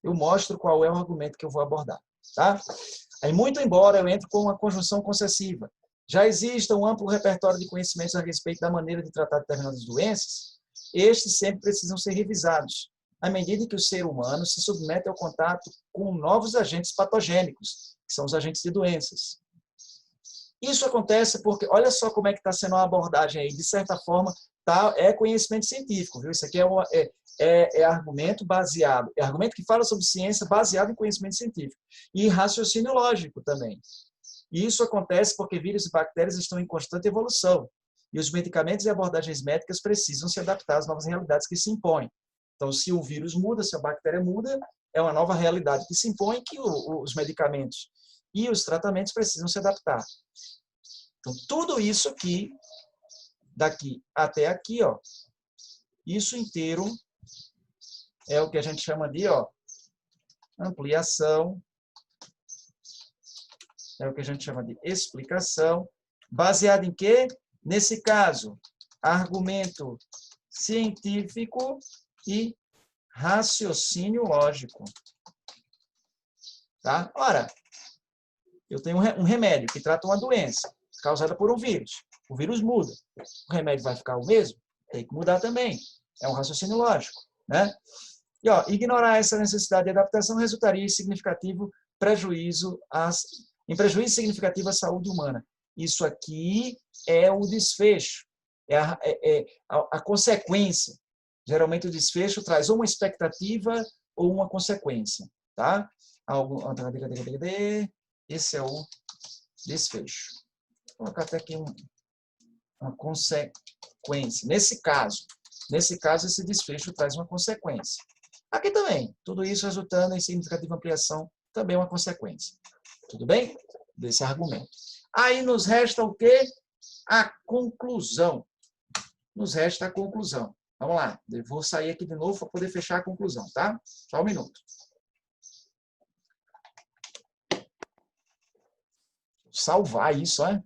Eu mostro qual é o argumento que eu vou abordar. Tá? Aí, muito embora eu entre com uma conjunção concessiva, já exista um amplo repertório de conhecimentos a respeito da maneira de tratar determinadas doenças, estes sempre precisam ser revisados, à medida que o ser humano se submete ao contato com novos agentes patogênicos, que são os agentes de doenças. Isso acontece porque, olha só como é que está sendo a abordagem aí, de certa forma, é conhecimento científico, viu? Isso aqui é argumento baseado, é argumento que fala sobre ciência baseado em conhecimento científico. E raciocínio lógico também. E isso acontece porque vírus e bactérias estão em constante evolução. E os medicamentos e abordagens médicas precisam se adaptar às novas realidades que se impõem. Então, se o vírus muda, se a bactéria muda, é uma nova realidade que se impõe que os medicamentos e os tratamentos precisam se adaptar. Então, tudo isso aqui, daqui até aqui, ó, isso inteiro é o que a gente chama de ampliação, é o que a gente chama de explicação, baseado em quê? Nesse caso, argumento científico e raciocínio lógico. Tá? Ora, eu tenho um remédio que trata uma doença causada por um vírus. O vírus muda. O remédio vai ficar o mesmo? Tem que mudar também. É um raciocínio lógico. Né? E, ignorar essa necessidade de adaptação resultaria em prejuízo significativo à saúde humana. Isso aqui é o desfecho, é a consequência. Geralmente o desfecho traz ou uma expectativa ou uma consequência. Tá? Esse é o desfecho. Vou colocar até aqui uma consequência. Nesse caso, esse desfecho traz uma consequência. Aqui também, tudo isso resultando em significativa ampliação, também uma consequência. Tudo bem? Desse argumento. Aí nos resta o quê? A conclusão. Nos resta a conclusão. Vamos lá. Eu vou sair aqui de novo para poder fechar a conclusão, tá? Só um minuto. Salvar isso, né?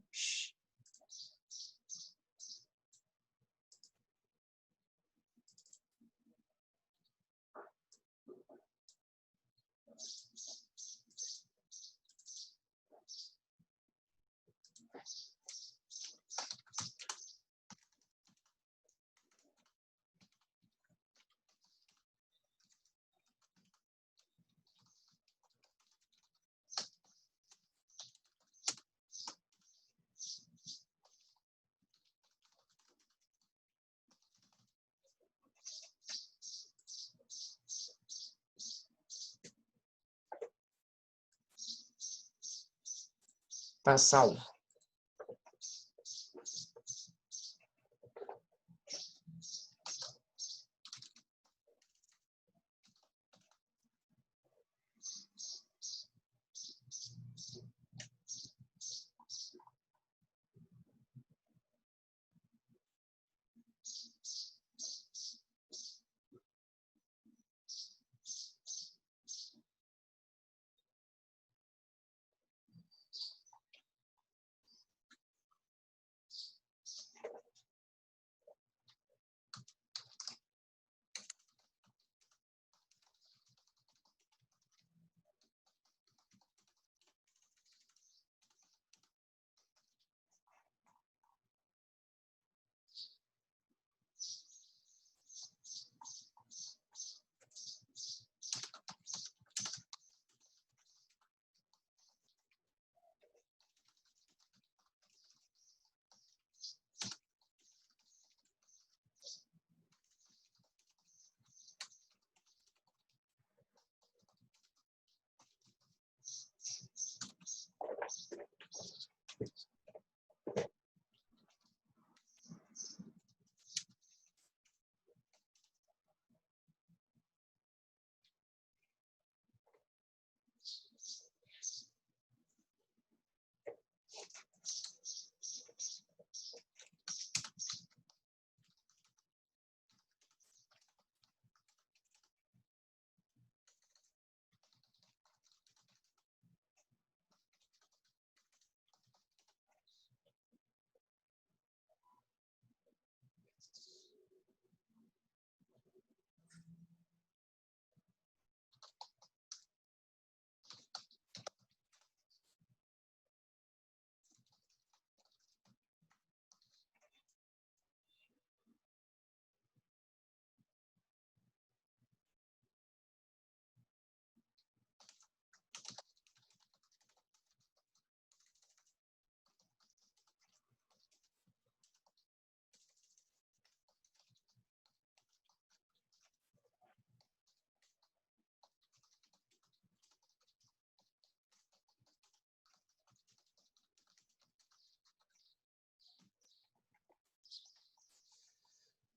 Tá salvo.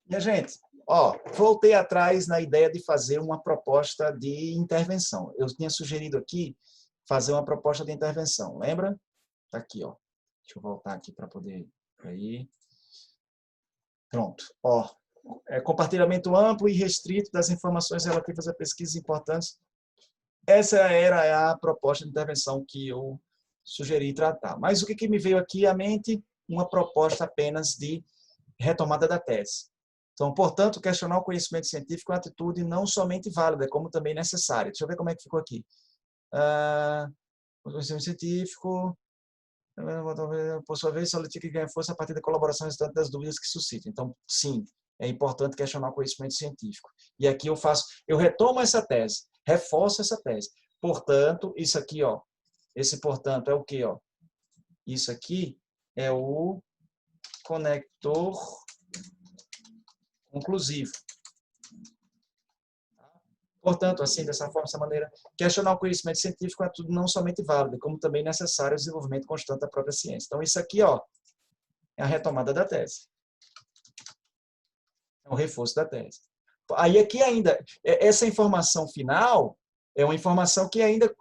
Minha gente, ó, voltei atrás na ideia de fazer uma proposta de intervenção. Eu tinha sugerido aqui fazer uma proposta de intervenção, lembra? Tá aqui, ó. Deixa eu voltar aqui para poder... Aí. Pronto. Ó, compartilhamento amplo e restrito das informações relativas a pesquisas importantes. Essa era a proposta de intervenção que eu sugeri tratar. Mas o que me veio aqui à mente? Uma proposta apenas de retomada da tese. Então, portanto, questionar o conhecimento científico é uma atitude não somente válida, como também necessária. Deixa eu ver como é que ficou aqui. O conhecimento científico, por sua vez, solidifica que ganha força a partir da colaboração resultante das dúvidas que suscita. Então, sim, é importante questionar o conhecimento científico. E aqui eu retomo essa tese, reforço essa tese. Portanto, isso aqui, ó, esse portanto é o quê, ó? Isso aqui é o conector conclusivo. Portanto, assim, dessa forma, dessa maneira, questionar o conhecimento científico é tudo não somente válido, como também necessário o desenvolvimento constante da própria ciência. Então, isso aqui, ó, é a retomada da tese. É o reforço da tese. Aí aqui ainda, essa informação final é uma informação que ainda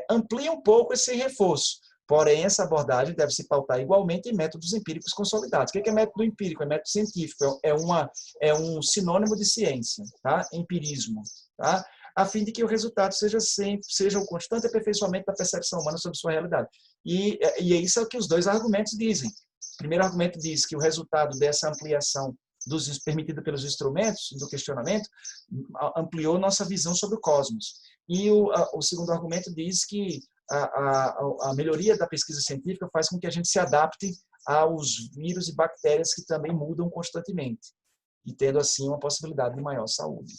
amplia um pouco esse reforço. Porém, essa abordagem deve se pautar igualmente em métodos empíricos consolidados. O que é método empírico? É método científico. É um sinônimo de ciência, tá? Empirismo, tá? A fim de que o resultado seja o constante aperfeiçoamento da percepção humana sobre sua realidade. E é isso é o que os dois argumentos dizem. O primeiro argumento diz que o resultado dessa ampliação permitida pelos instrumentos do questionamento ampliou nossa visão sobre o cosmos. E o segundo argumento diz que a melhoria da pesquisa científica faz com que a gente se adapte aos vírus e bactérias que também mudam constantemente, e tendo assim uma possibilidade de maior saúde.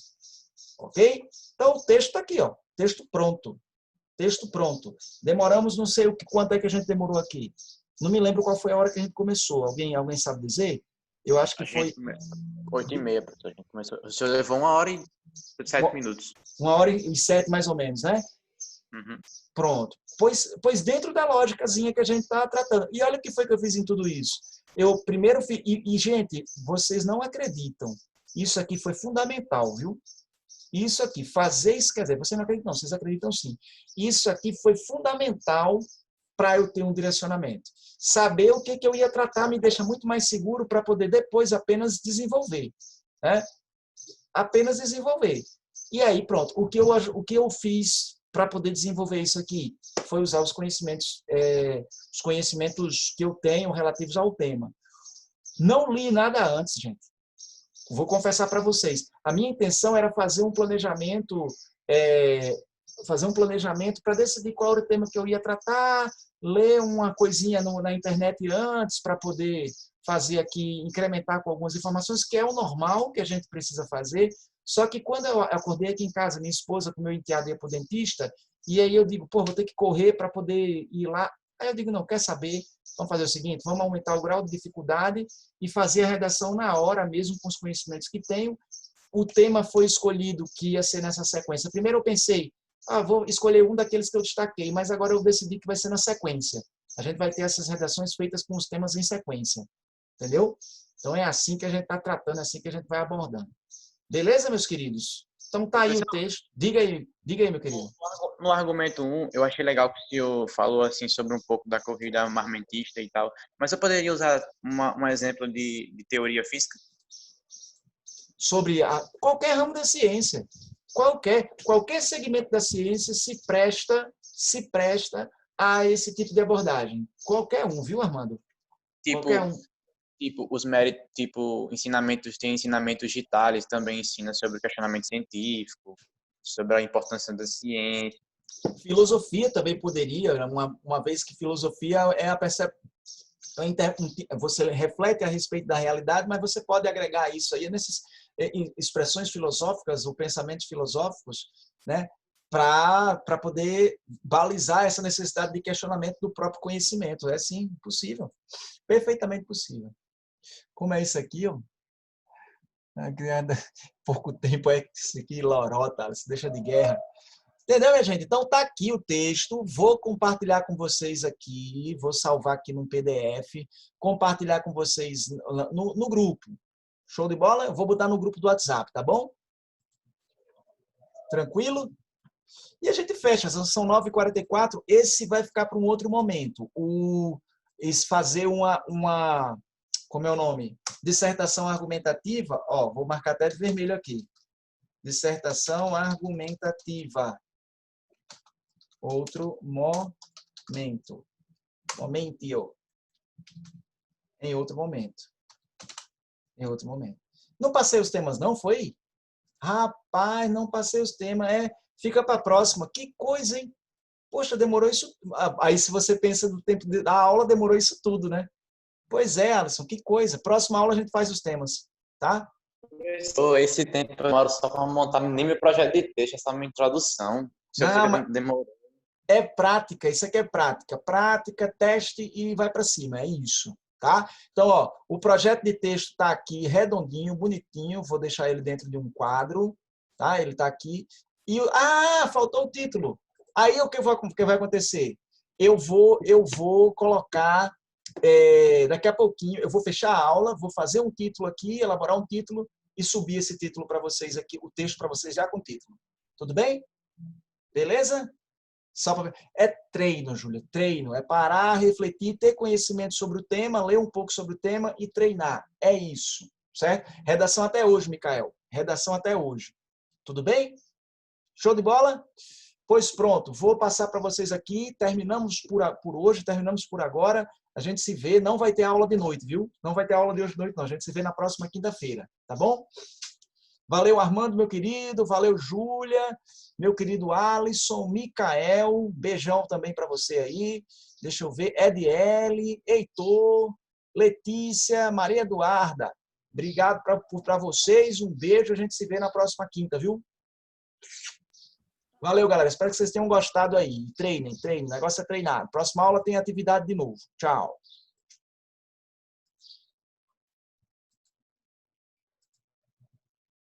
Ok? Então o texto está aqui, ó, texto pronto. Texto pronto. Demoramos não sei quanto é que a gente demorou aqui. Não me lembro qual foi a hora que a gente começou. Alguém sabe dizer? Eu acho que foi 8h30, professor. A gente começou. O senhor levou 1h e 7 minutos. 1h07 mais ou menos, né? Uhum. Pronto. Pois dentro da lógicazinha que a gente está tratando. E olha o que foi que eu fiz em tudo isso. Eu primeiro fiz... gente, vocês não acreditam. Isso aqui foi fundamental, viu? Isso aqui, fazer isso, quer dizer, você não acredita não, vocês acreditam sim. Isso aqui foi fundamental para eu ter um direcionamento. Saber o que eu ia tratar me deixa muito mais seguro para poder depois apenas desenvolver. Né? Apenas desenvolver. E aí, pronto, o que eu fiz para poder desenvolver isso aqui foi usar os conhecimentos que eu tenho relativos ao tema. Não li nada antes, gente. Vou confessar para vocês. A minha intenção era fazer um planejamento para decidir qual era o tema que eu ia tratar, ler uma coisinha na internet antes para poder fazer aqui, incrementar com algumas informações, que é o normal que a gente precisa fazer. Só que quando eu acordei aqui em casa, minha esposa com meu enteado ia para o dentista, e aí eu digo, vou ter que correr para poder ir lá. Aí eu digo, não, quer saber? Vamos fazer o seguinte, vamos aumentar o grau de dificuldade e fazer a redação na hora mesmo com os conhecimentos que tenho. O tema foi escolhido que ia ser nessa sequência. Primeiro eu pensei, vou escolher um daqueles que eu destaquei, mas agora eu decidi que vai ser na sequência. A gente vai ter essas redações feitas com os temas em sequência. Entendeu? Então é assim que a gente está tratando, é assim que a gente vai abordando. Beleza, meus queridos? Então tá aí o texto. Diga aí, meu querido. No argumento 1, eu achei legal que o senhor falou assim sobre um pouco da corrida armamentista e tal, mas eu poderia usar um exemplo de teoria física? Sobre qualquer ramo da ciência. Qualquer segmento da ciência se presta a esse tipo de abordagem. Qualquer um, viu, Armando? Qualquer um. Tipo, os méritos, tem ensinamentos digitales, também ensina sobre o questionamento científico, sobre a importância da ciência. Filosofia também poderia, uma vez que filosofia é a percepção. Você reflete a respeito da realidade, mas você pode agregar isso aí nessas expressões filosóficas ou pensamentos filosóficos, né, para poder balizar essa necessidade de questionamento do próprio conhecimento. É sim, possível. Perfeitamente possível. Como é isso aqui, ó? Pouco tempo é isso aqui, lorota, se deixa de guerra. Entendeu, minha gente? Então tá aqui o texto, vou compartilhar com vocês aqui, vou salvar aqui num PDF, compartilhar com vocês no grupo. Show de bola? Eu vou botar no grupo do WhatsApp, tá bom? Tranquilo? E a gente fecha, são 9h44, esse vai ficar para um outro momento. Fazer como é o nome? Dissertação argumentativa, ó, vou marcar até de vermelho aqui. Dissertação argumentativa. Outro momento. Momentio. Em outro momento. Em outro momento. Não passei os temas não, foi? Rapaz, não passei os temas. Fica para a próxima. Que coisa, hein? Poxa, demorou isso. Aí se você pensa no tempo da aula, demorou isso tudo, né? Pois é, Alisson, que coisa. Próxima aula a gente faz os temas, tá? Esse tempo eu demoro só para montar nem meu projeto de texto, essa minha introdução. Demorou. É prática, isso aqui é prática. Prática, teste e vai para cima, é isso, tá? Então, ó, o projeto de texto está aqui redondinho, bonitinho, vou deixar ele dentro de um quadro, tá? Ele está aqui. Faltou o título. Aí o que vai acontecer? Eu vou colocar, daqui a pouquinho, eu vou fechar a aula, vou fazer um título aqui, elaborar um título e subir esse título para vocês aqui, o texto para vocês já com o título. Tudo bem? Beleza? É treino, Júlia, treino. É parar, refletir, ter conhecimento sobre o tema, ler um pouco sobre o tema e treinar. É isso, certo? Redação até hoje, Micael. Redação até hoje. Tudo bem? Show de bola? Pois pronto, vou passar para vocês aqui. Terminamos por hoje, terminamos por agora. A gente se vê. Não vai ter aula de noite, viu? Não vai ter aula de hoje de noite, não. A gente se vê na próxima quinta-feira, tá bom? Valeu, Armando, meu querido. Valeu, Júlia. Meu querido Alisson, Micael. Beijão também para você aí. Deixa eu ver. Ediele, Heitor, Letícia, Maria Eduarda. Obrigado para vocês. Um beijo. A gente se vê na próxima quinta, viu? Valeu, galera. Espero que vocês tenham gostado aí. Treinem, treinem. O negócio é treinar. Próxima aula tem atividade de novo. Tchau.